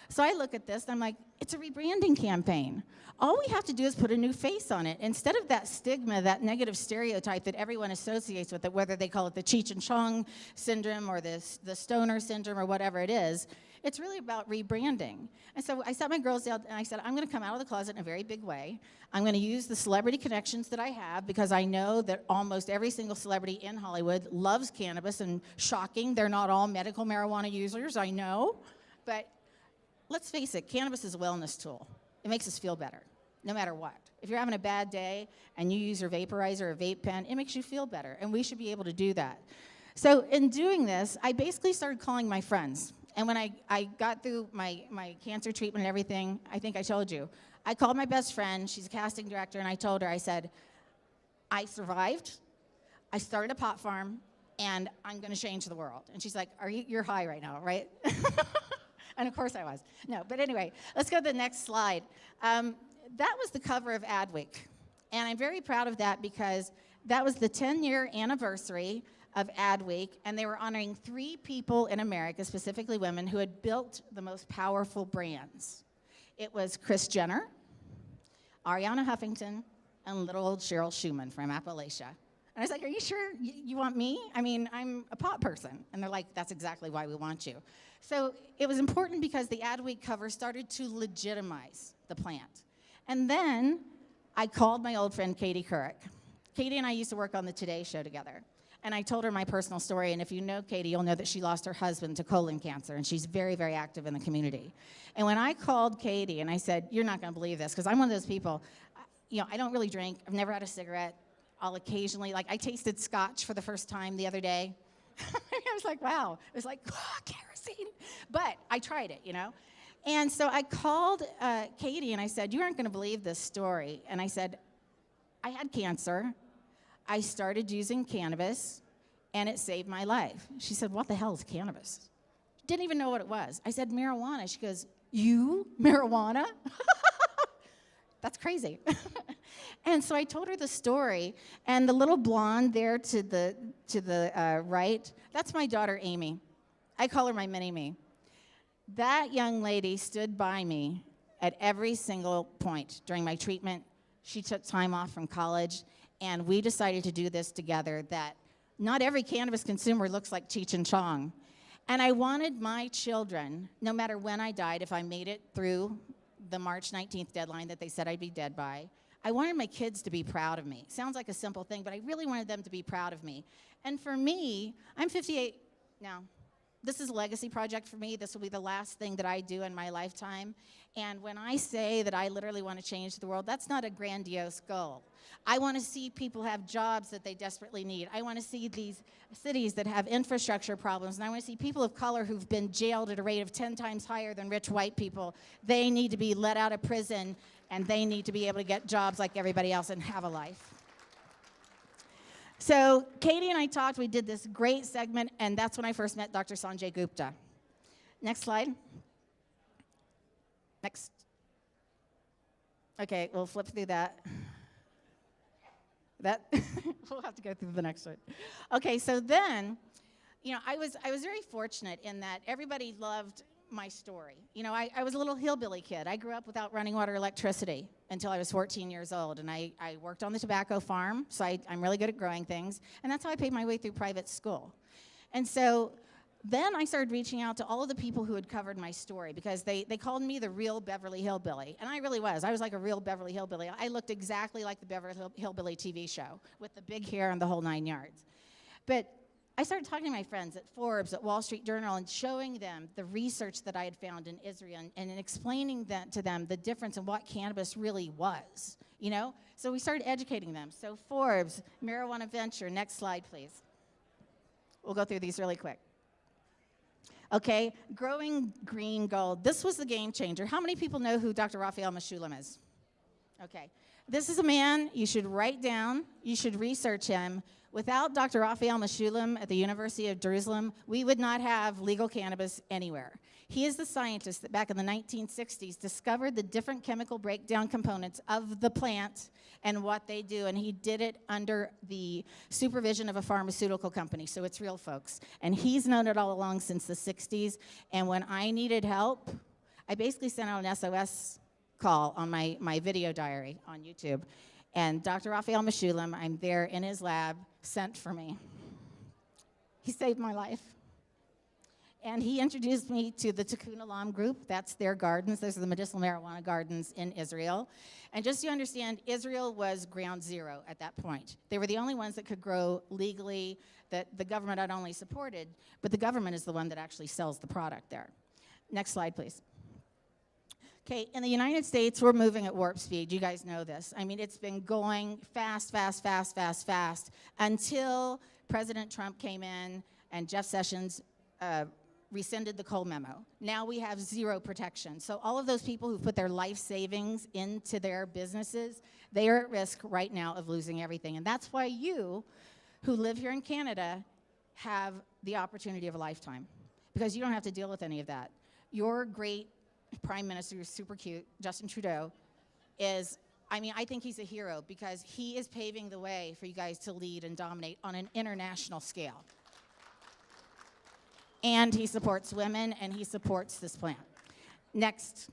So I look at this, and I'm like, it's a rebranding campaign. All we have to do is put a new face on it. Instead of that stigma, that negative stereotype that everyone associates with it, whether they call it the Cheech and Chong syndrome or the stoner syndrome or whatever it is, it's really about rebranding. And so I sat my girls down and I said, I'm going to come out of the closet in a very big way. I'm going to use the celebrity connections that I have because I know that almost every single celebrity in Hollywood loves cannabis, and shocking, they're not all medical marijuana users, I know. But let's face it, cannabis is a wellness tool. It makes us feel better, no matter what. If you're having a bad day and you use your vaporizer or vape pen, it makes you feel better, and we should be able to do that. So in doing this, I basically started calling my friends. And when I got through my cancer treatment and everything, I think I told you, I called my best friend, she's a casting director, and I told her, I said, I survived, I started a pot farm, and I'm gonna change the world. And she's like, you're high right now, right? And of course I was. No, but anyway, let's go to the next slide. That was the cover of Adweek. And I'm very proud of that because that was the 10-year anniversary of Adweek, and they were honoring 3 people in America, specifically women, who had built the most powerful brands. It was Kris Jenner, Arianna Huffington, and little old Cheryl Schumann from Appalachia. And I was like, are you sure you want me? I mean, I'm a pot person. And they're like, that's exactly why we want you. So it was important because the Adweek cover started to legitimize the plant. And then I called my old friend Katie Couric. Katie and I used to work on the Today Show together. And I told her my personal story, and if you know Katie, you'll know that she lost her husband to colon cancer, and she's very, very active in the community. And when I called Katie and I said, you're not gonna believe this, because I'm one of those people, I don't really drink. I've never had a cigarette. I'll occasionally, I tasted scotch for the first time the other day. I was like, wow. It was like, kerosene. But I tried it, And so I called Katie and I said, you aren't going to believe this story. And I said, I had cancer. I started using cannabis, and it saved my life. She said, what the hell is cannabis? Didn't even know what it was. I said, marijuana. She goes, you? Marijuana? That's crazy. And so I told her the story, and the little blonde there to the right, that's my daughter, Amy. I call her my mini-me. That young lady stood by me at every single point during my treatment. She took time off from college, and we decided to do this together, that not every cannabis consumer looks like Cheech and Chong. And I wanted my children, no matter when I died, if I made it through the March 19th deadline that they said I'd be dead by, I wanted my kids to be proud of me. Sounds like a simple thing, but I really wanted them to be proud of me. And for me, I'm 58 now. This is a legacy project for me. This will be the last thing that I do in my lifetime. And when I say that I literally want to change the world, that's not a grandiose goal. I want to see people have jobs that they desperately need. I want to see these cities that have infrastructure problems. And I want to see people of color who've been jailed at a rate of 10 times higher than rich white people. They need to be let out of prison, and they need to be able to get jobs like everybody else and have a life. So Katie and I talked, we did this great segment, and that's when I first met Dr. Sanjay Gupta. Next slide. Next. Okay, we'll flip through that. We'll have to go through the next one. Okay, so then, I was very fortunate in that everybody loved my story. I was a little hillbilly kid. I grew up without running water, electricity until I was 14 years old, and I worked on the tobacco farm, so I'm really good at growing things, and that's how I paid my way through private school. And so then I started reaching out to all of the people who had covered my story, because they called me the real Beverly Hillbilly, and I really was. I was like a real Beverly Hillbilly. I looked exactly like the Beverly Hillbilly TV show with the big hair and the whole 9 yards. But I started talking to my friends at Forbes, at Wall Street Journal, and showing them the research that I had found in Israel and explaining that to them, the difference in what cannabis really was, So we started educating them. So Forbes, Marijuana Venture, next slide, please. We'll go through these really quick. Okay, Growing Green Gold. This was the game changer. How many people know who Dr. Raphael Mechoulam is? Okay. This is a man you should write down. You should research him. Without Dr. Raphael Mechoulam at the University of Jerusalem, we would not have legal cannabis anywhere. He is the scientist that back in the 1960s discovered the different chemical breakdown components of the plant and what they do, and he did it under the supervision of a pharmaceutical company, so it's real, folks. And he's known it all along since the 60s, and when I needed help, I basically sent out an SOS call on my video diary on YouTube. And Dr. Raphael Mechoulam, I'm there in his lab, sent for me. He saved my life. And he introduced me to the Tikkun Olam group. That's their gardens. Those are the medicinal marijuana gardens in Israel. And just so you understand, Israel was ground zero at that point. They were the only ones that could grow legally, that the government not only supported, but the government is the one that actually sells the product there. Next slide, please. Okay, in the United States, we're moving at warp speed. You guys know this. I mean, it's been going fast, fast, fast, fast, fast, until President Trump came in and Jeff Sessions rescinded the Cole memo. Now we have zero protection. So all of those people who put their life savings into their businesses, they are at risk right now of losing everything. And that's why you, who live here in Canada, have the opportunity of a lifetime, because you don't have to deal with any of that. Your great Prime Minister, who's super cute, Justin Trudeau, I think he's a hero, because he is paving the way for you guys to lead and dominate on an international scale. And he supports women, and he supports this plant. Next.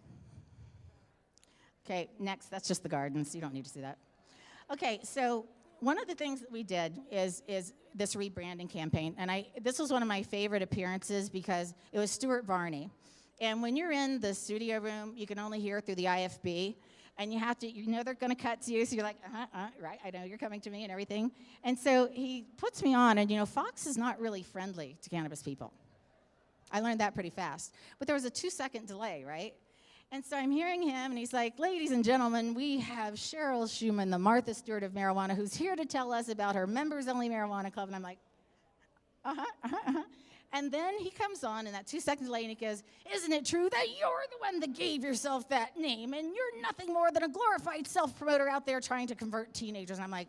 Okay, next. That's just the gardens. You don't need to see that. Okay, so one of the things that we did is this rebranding campaign. And this was one of my favorite appearances, because it was Stuart Varney. And when you're in the studio room, you can only hear through the IFB. And you have to, they're going to cut to you, so you're like, right, I know you're coming to me and everything. And so he puts me on, and, Fox is not really friendly to cannabis people. I learned that pretty fast. But there was a 2-second delay, right? And so I'm hearing him, and he's like, ladies and gentlemen, we have Cheryl Schumann, the Martha Stewart of marijuana, who's here to tell us about her members-only marijuana club. And I'm like, And then he comes on, and that 2 seconds later, he goes, isn't it true that you're the one that gave yourself that name, and you're nothing more than a glorified self-promoter out there trying to convert teenagers? And I'm like,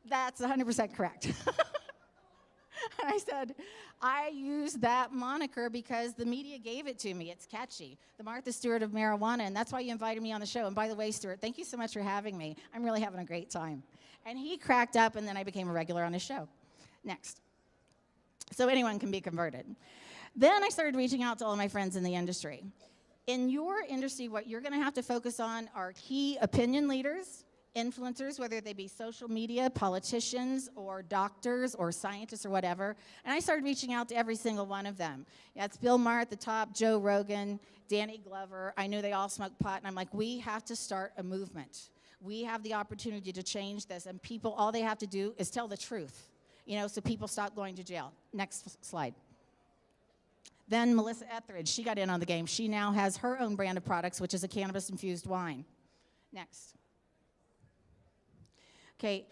that's 100% correct. And I said, I use that moniker because the media gave it to me. It's catchy. The Martha Stewart of marijuana, and that's why you invited me on the show. And by the way, Stuart, thank you so much for having me. I'm really having a great time. And he cracked up, and then I became a regular on his show. Next. So anyone can be converted. Then I started reaching out to all of my friends in the industry. In your industry, what you're going to have to focus on are key opinion leaders, influencers, whether they be social media, politicians, or doctors, or scientists, or whatever. And I started reaching out to every single one of them. That's Bill Maher at the top, Joe Rogan, Danny Glover. I knew they all smoke pot, and I'm like, we have to start a movement. We have the opportunity to change this, and people, all they have to do is tell the truth, so people stop going to jail. Next slide. Then Melissa Etheridge, she got in on the game. She now has her own brand of products, which is a cannabis-infused wine. Next. Okay,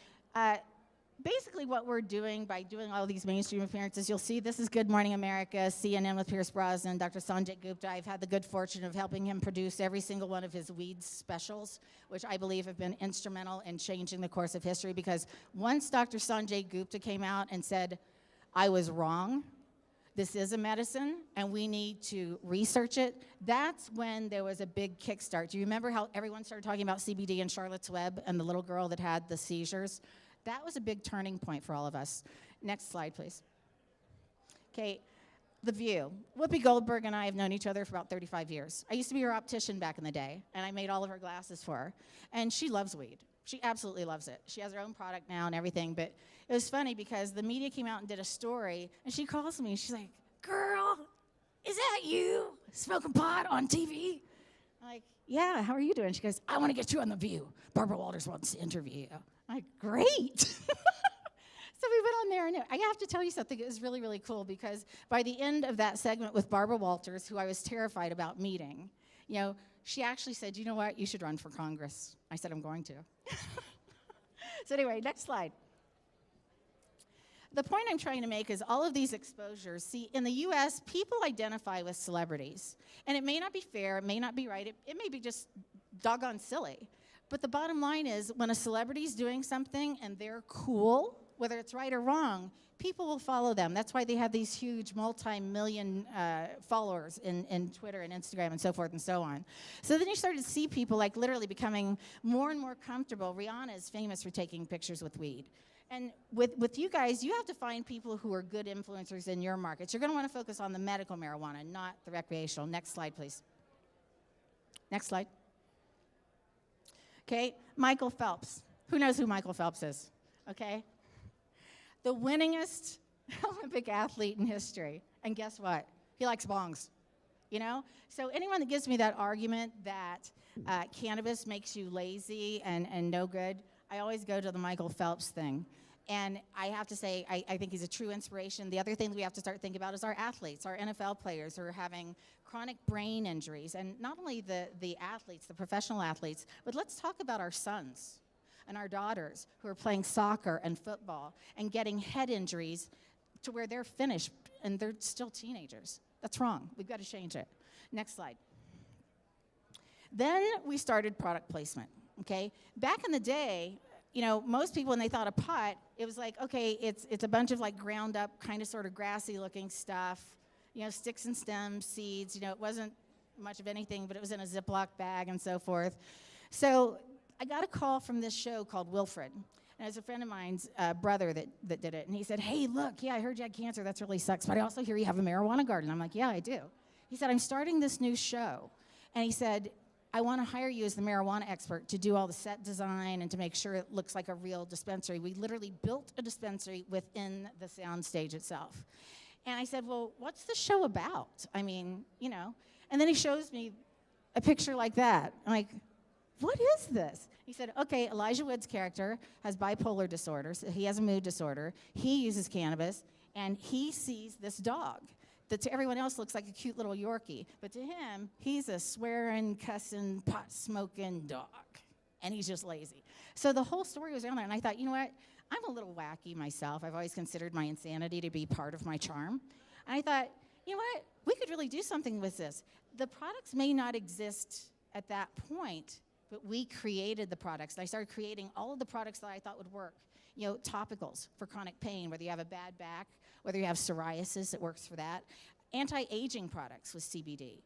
basically what we're doing by doing all these mainstream appearances, you'll see this is Good Morning America, CNN with Pierce Brosnan, Dr. Sanjay Gupta. I've had the good fortune of helping him produce every single one of his weed specials, which I believe have been instrumental in changing the course of history, because once Dr. Sanjay Gupta came out and said, I was wrong, this is a medicine, and we need to research it, that's when there was a big kickstart. Do you remember how everyone started talking about CBD and Charlotte's Web and the little girl that had the seizures? That was a big turning point for all of us. Next slide, please. Okay, The View. Whoopi Goldberg and I have known each other for about 35 years. I used to be her optician back in the day, and I made all of her glasses for her. And she loves weed. She absolutely loves it. She has her own product now and everything, but it was funny because the media came out and did a story, and she calls me, and she's like, girl, is that you smoking pot on TV? I'm like, yeah, how are you doing? She goes, I want to get you on The View. Barbara Walters wants to interview you. I'm like, great. So we went on there, and I have to tell you something. It was really, really cool, because by the end of that segment with Barbara Walters, who I was terrified about meeting, she actually said, you know what, you should run for Congress. I said, I'm going to. So anyway, next slide. The point I'm trying to make is all of these exposures, see, in the U.S., people identify with celebrities. And it may not be fair, it may not be right, it may be just doggone silly. But the bottom line is, when a celebrity's doing something and they're cool, whether it's right or wrong, people will follow them. That's why they have these huge multi-million followers in Twitter and Instagram and so forth and so on. So then you start to see people like literally becoming more and more comfortable. Rihanna is famous for taking pictures with weed. And with you guys, you have to find people who are good influencers in your markets. You're going to want to focus on the medical marijuana, not the recreational. Next slide, please. Next slide. Okay, Michael Phelps. Who knows who Michael Phelps is? Okay? The winningest Olympic athlete in history. And guess what? He likes bongs. So anyone that gives me that argument that cannabis makes you lazy and no good, I always go to the Michael Phelps thing. And I have to say, I think he's a true inspiration. The other thing that we have to start thinking about is our athletes, our NFL players who are having chronic brain injuries. And not only the athletes, the professional athletes, but let's talk about our sons and our daughters who are playing soccer and football and getting head injuries to where they're finished and they're still teenagers. That's wrong. We've got to change it. Next slide. Then we started product placement, okay? Back in the day, most people, when they thought of pot, it was like, okay, it's a bunch of like ground up, kind of sort of grassy looking stuff, sticks and stems, seeds, it wasn't much of anything, but it was in a Ziploc bag and so forth. So I got a call from this show called Wilfred, and it's a friend of mine's brother that did it, and he said, hey, look, yeah, I heard you had cancer, that really sucks, but I also hear you have a marijuana garden. I'm like, yeah, I do. He said, I'm starting this new show, and he said, I want to hire you as the marijuana expert to do all the set design and to make sure it looks like a real dispensary. We literally built a dispensary within the sound stage itself. And I said, well, what's the show about? I mean, And then he shows me a picture like that. I'm like, what is this? He said, okay, Elijah Wood's character has bipolar disorder. So he has a mood disorder. He uses cannabis, and he sees this dog that to everyone else looks like a cute little Yorkie. But to him, he's a swearing, cussing, pot-smoking dog. And he's just lazy. So the whole story was around that. And I thought, you know what? I'm a little wacky myself. I've always considered my insanity to be part of my charm. And I thought, you know what? We could really do something with this. The products may not exist at that point, but we created the products. And I started creating all of the products that I thought would work. You know, topicals for chronic pain, whether you have a bad back, whether you have psoriasis, it works for that. Anti-aging products with CBD.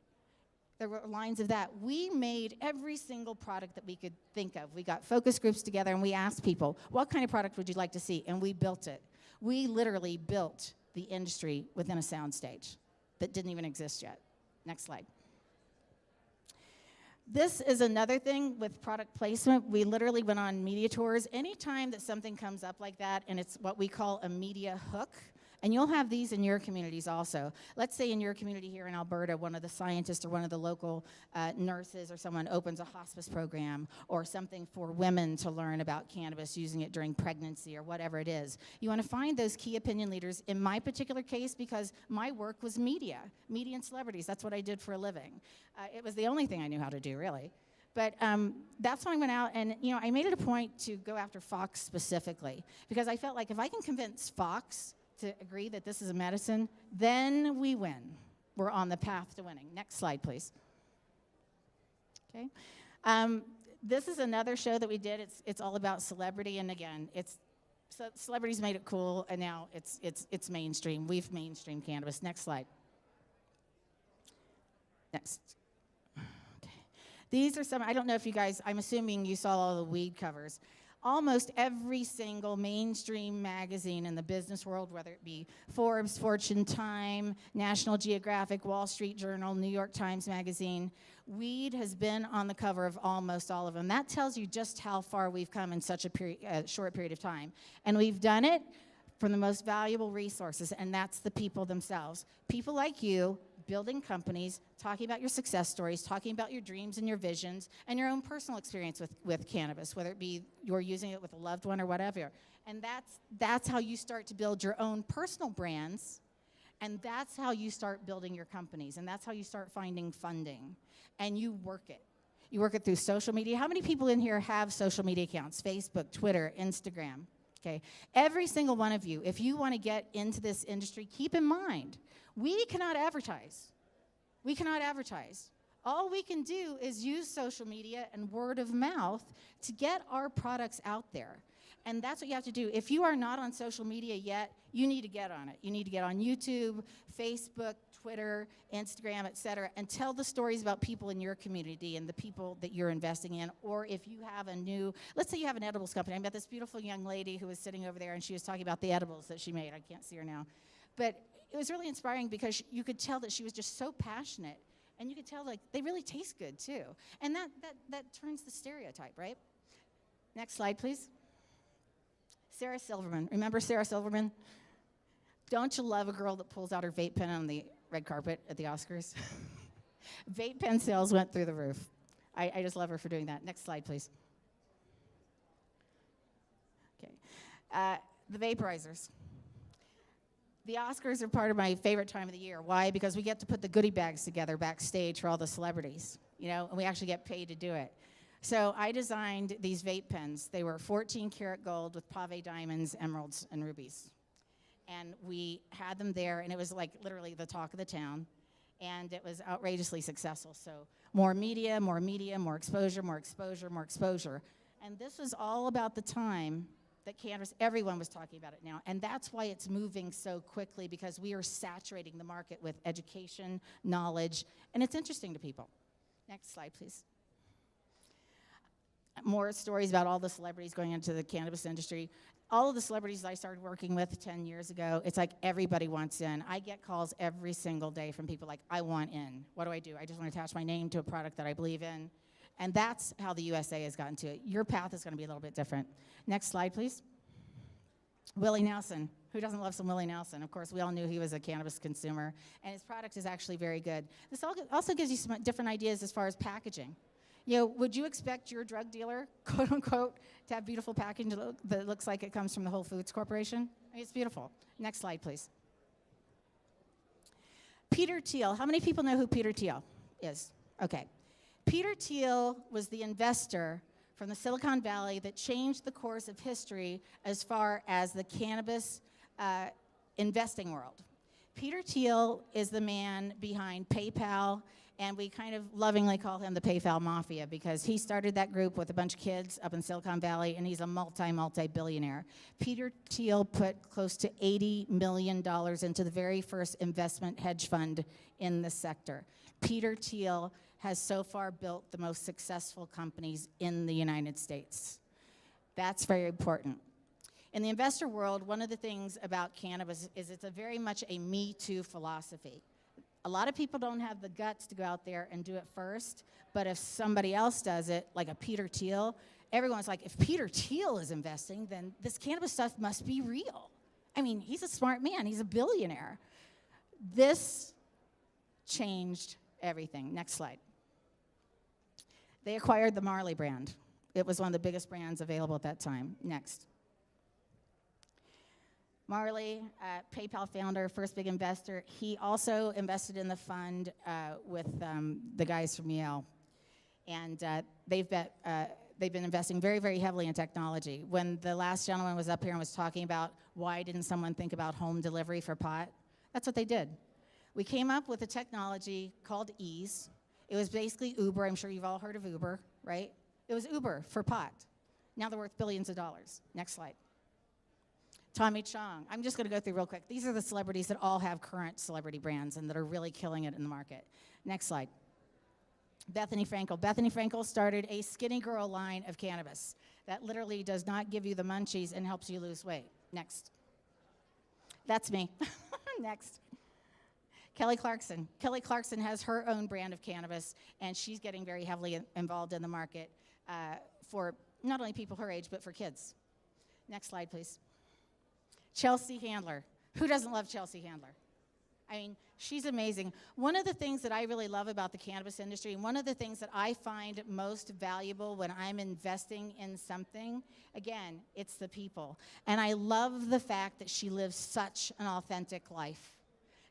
There were lines of that. We made every single product that we could think of. We got focus groups together and we asked people, what kind of product would you like to see? And we built it. We literally built the industry within a soundstage that didn't even exist yet. Next slide. This is another thing with product placement. We literally went on media tours. Anytime that something comes up like that, and it's what we call a media hook, and you'll have these in your communities also. Let's say in your community here in Alberta, one of the scientists or one of the local nurses or someone opens a hospice program or something for women to learn about cannabis, using it during pregnancy or whatever it is. You want to find those key opinion leaders. In my particular case, because my work was media and celebrities. That's what I did for a living. It was the only thing I knew how to do, really. But that's when I went out and, you know, I made it a point to go after Fox specifically because I felt like if I can convince Fox to agree that this is a medicine, then we win. We're on the path to winning. Next slide, please. Okay. This is another show that we did. It's all about celebrity, and again, so celebrities made it cool, and now it's mainstream. We've mainstreamed cannabis. Next slide. Next. Okay. These are some. I don't know if you guys. I'm assuming you saw all the weed covers. Almost every single mainstream magazine in the business world, whether it be Forbes, Fortune, Time, National Geographic, Wall Street Journal, New York Times Magazine, weed has been on the cover of almost all of them. That tells you just how far we've come in such a short period of time. And we've done it from the most valuable resources, and that's the people themselves. People like you, building companies, talking about your success stories, talking about your dreams and your visions, and your own personal experience with cannabis, whether it be you're using it with a loved one or whatever. And that's how you start to build your own personal brands, and that's how you start building your companies, and that's how you start finding funding. And you work it. You work it through social media. How many people in here have social media accounts? Facebook, Twitter, Instagram. Okay. Every single one of you, if you want to get into this industry, keep in mind, we cannot advertise. We cannot advertise. All we can do is use social media and word of mouth to get our products out there. And that's what you have to do. If you are not on social media yet, you need to get on it. You need to get on YouTube, Facebook, Twitter, Instagram, et cetera, and tell the stories about people in your community and the people that you're investing in. Or if you have let's say you have an edibles company. I met this beautiful young lady who was sitting over there, and she was talking about the edibles that she made. I can't see her now. But it was really inspiring because you could tell that she was just so passionate, and you could tell, like, they really taste good, too. And that turns the stereotype, right? Next slide, please. Sarah Silverman. Remember Sarah Silverman? Don't you love a girl that pulls out her vape pen on the red carpet at the Oscars? Vape pen sales went through the roof. I just love her for doing that. Next slide, please. Okay. The vaporizers. The Oscars are part of my favorite time of the year. Why? Because we get to put the goodie bags together backstage for all the celebrities, you know, and we actually get paid to do it. So I designed these vape pens. They were 14 karat gold with pave diamonds, emeralds, and rubies. And we had them there, and it was like literally the talk of the town. And it was outrageously successful. So more media, more exposure, more exposure, more exposure. And this was all about the time that cannabis, everyone was talking about it now. And that's why it's moving so quickly, because we are saturating the market with education, knowledge, and it's interesting to people. Next slide, please. More stories about all the celebrities going into the cannabis industry. All of the celebrities I started working with 10 years ago, it's like everybody wants in. I get calls every single day from people like, I want in. What do? I just want to attach my name to a product that I believe in. And that's how the USA has gotten to it. Your path is going to be a little bit different. Next slide, please. Willie Nelson. Who doesn't love some Willie Nelson? Of course, we all knew he was a cannabis consumer, and his product is actually very good. This also gives you some different ideas as far as packaging. You know, would you expect your drug dealer, quote unquote, to have beautiful packaging that looks like it comes from the Whole Foods Corporation? I mean, it's beautiful. Next slide, please. Peter Thiel. How many people know who Peter Thiel is? Okay. Peter Thiel was the investor from the Silicon Valley that changed the course of history as far as the cannabis investing world. Peter Thiel is the man behind PayPal, and we kind of lovingly call him the PayPal Mafia because he started that group with a bunch of kids up in Silicon Valley, and he's a multi-billionaire. Peter Thiel put close to $80 million into the very first investment hedge fund in the sector. Peter Thiel has so far built the most successful companies in the United States. That's very important. In the investor world, one of the things about cannabis is it's very much a Me Too philosophy. A lot of people don't have the guts to go out there and do it first, but if somebody else does it, like a Peter Thiel, everyone's like, if Peter Thiel is investing, then this cannabis stuff must be real. I mean, he's a smart man, he's a billionaire. This changed everything. Next slide. They acquired the Marley brand. It was one of the biggest brands available at that time. Next. Marley, PayPal founder, first big investor. He also invested in the fund with the guys from Yale. And they've been investing very, very heavily in technology. When the last gentleman was up here and was talking about why didn't someone think about home delivery for pot, that's what they did. We came up with a technology called Ease. It was basically Uber. I'm sure you've all heard of Uber, right? It was Uber for pot. Now they're worth billions of dollars. Next slide. Tommy Chong. I'm just going to go through real quick. These are the celebrities that all have current celebrity brands and that are really killing it in the market. Next slide. Bethany Frankel. Bethany Frankel started a skinny girl line of cannabis that literally does not give you the munchies and helps you lose weight. Next. That's me. Next. Kelly Clarkson. Kelly Clarkson has her own brand of cannabis, and she's getting very heavily involved in the market for not only people her age, but for kids. Next slide, please. Chelsea Handler. Who doesn't love Chelsea Handler? I mean, she's amazing. One of the things that I really love about the cannabis industry, and one of the things that I find most valuable when I'm investing in something, again, it's the people. And I love the fact that she lives such an authentic life.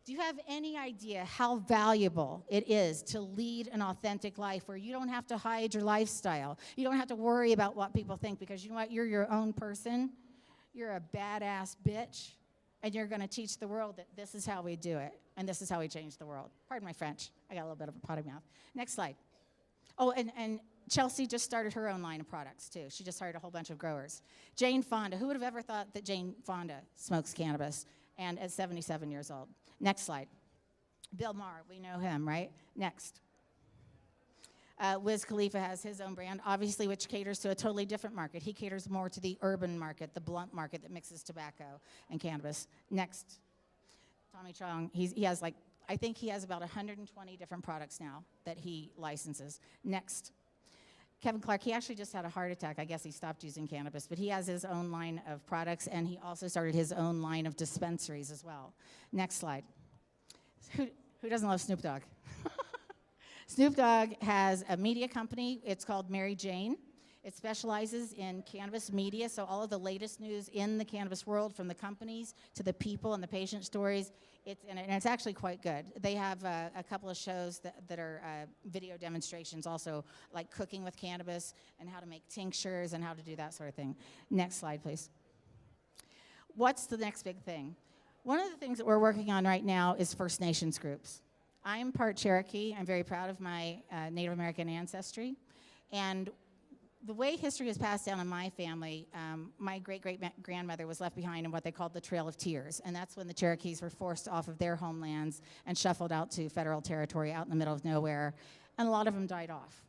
Do you have any idea how valuable it is to lead an authentic life where you don't have to hide your lifestyle? You don't have to worry about what people think because you know what? You're your own person. You're a badass bitch, and you're going to teach the world that this is how we do it, and this is how we change the world. Pardon my French. I got a little bit of a potty mouth. Next slide. Oh, and Chelsea just started her own line of products, too. She just hired a whole bunch of growers. Jane Fonda. Who would have ever thought that Jane Fonda smokes cannabis, and at 77 years old? Next slide. Bill Maher. We know him, right? Next. Wiz Khalifa has his own brand, obviously, which caters to a totally different market. He caters more to the urban market, the blunt market that mixes tobacco and cannabis. Next, Tommy Chong. He has I think he has about 120 different products now that he licenses. Next, Kevin Clark. He actually just had a heart attack. I guess he stopped using cannabis, but he has his own line of products, and he also started his own line of dispensaries as well. Next slide. Who doesn't love Snoop Dogg? Snoop Dogg has a media company. It's called Mary Jane. It specializes in cannabis media, so all of the latest news in the cannabis world, from the companies to the people and the patient stories, and it's actually quite good. They have a couple of shows that are video demonstrations also, like cooking with cannabis and how to make tinctures and how to do that sort of thing. Next slide, please. What's the next big thing? One of the things that we're working on right now is First Nations groups. I'm part Cherokee. I'm very proud of my Native American ancestry. And the way history is passed down in my family, my great-great-grandmother was left behind in what they called the Trail of Tears. And that's when the Cherokees were forced off of their homelands and shuffled out to federal territory out in the middle of nowhere. And a lot of them died off.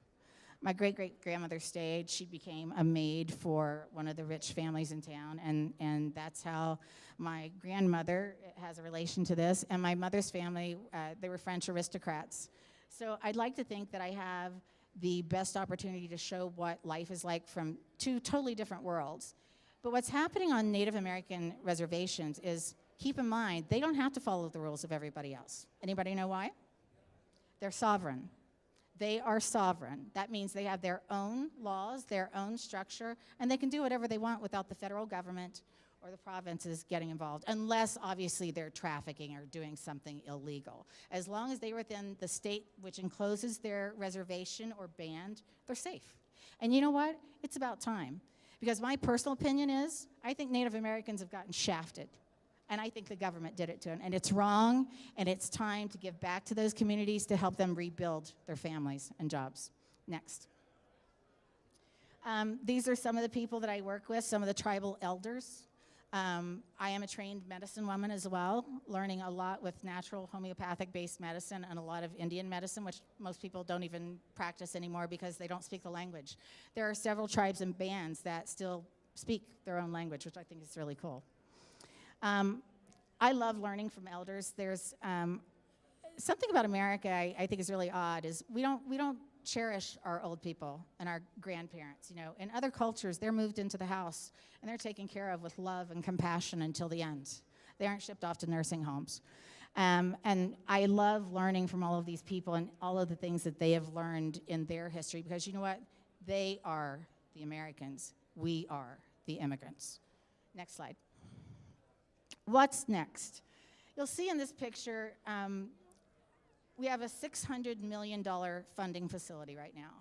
My great-great-grandmother stayed. She became a maid for one of the rich families in town, and that's how my grandmother has a relation to this. And my mother's family, they were French aristocrats. So I'd like to think that I have the best opportunity to show what life is like from two totally different worlds. But what's happening on Native American reservations is, keep in mind, they don't have to follow the rules of everybody else. Anybody know why? They're sovereign. They are sovereign. That means they have their own laws, their own structure, and they can do whatever they want without the federal government or the provinces getting involved, unless obviously they're trafficking or doing something illegal. As long as they're within the state which encloses their reservation or band, they're safe. And you know what? It's about time. Because my personal opinion is, I think Native Americans have gotten shafted. And I think the government did it to them. And it's wrong, and it's time to give back to those communities to help them rebuild their families and jobs. Next. These are some of the people that I work with, some of the tribal elders. I am a trained medicine woman as well, learning a lot with natural homeopathic-based medicine and a lot of Indian medicine, which most people don't even practice anymore because they don't speak the language. There are several tribes and bands that still speak their own language, which I think is really cool. I love learning from elders. There's something about America I think is really odd is we don't cherish our old people and our grandparents. You know, in other cultures, they're moved into the house and they're taken care of with love and compassion until the end. They aren't shipped off to nursing homes. And I love learning from all of these people and all of the things that they have learned in their history because you know what? They are the Americans. We are the immigrants. Next slide. What's next? You'll see in this picture, we have a $600 million funding facility right now.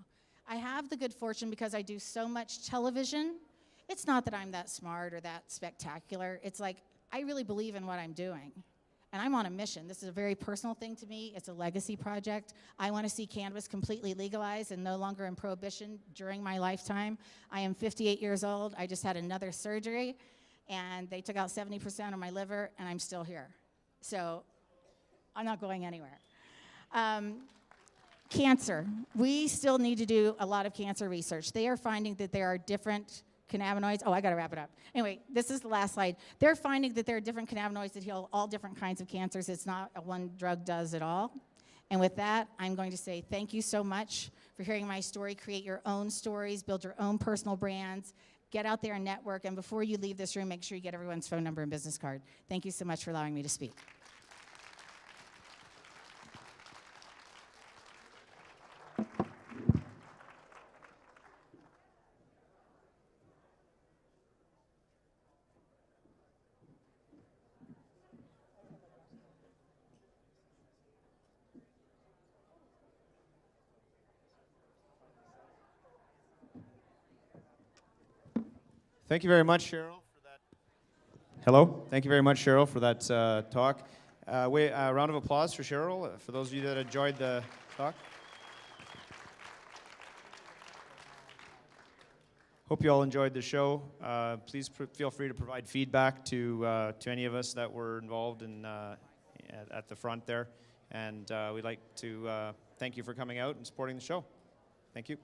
I have the good fortune because I do so much television. It's not that I'm that smart or that spectacular. It's like I really believe in what I'm doing. And I'm on a mission. This is a very personal thing to me. It's a legacy project. I want to see cannabis completely legalized and no longer in prohibition during my lifetime. I am 58 years old. I just had another surgery, and they took out 70% of my liver, and I'm still here. So I'm not going anywhere. Cancer. We still need to do a lot of cancer research. They are finding that there are different cannabinoids. Oh, I got to wrap it up. Anyway, this is the last slide. They're finding that there are different cannabinoids that heal all different kinds of cancers. It's not a one drug does it all. And with that, I'm going to say thank you so much for hearing my story. Create your own stories, build your own personal brands, get out there and network. And before you leave this room, make sure you get everyone's phone number and business card. Thank you so much for allowing me to speak. Thank you very much, Cheryl, for that. Hello. Thank you very much, Cheryl, for that talk. A round of applause for Cheryl, for those of you that enjoyed the talk. Hope you all enjoyed the show. Please feel free to provide feedback to any of us that were involved in, at the front there. And we'd like to thank you for coming out and supporting the show. Thank you.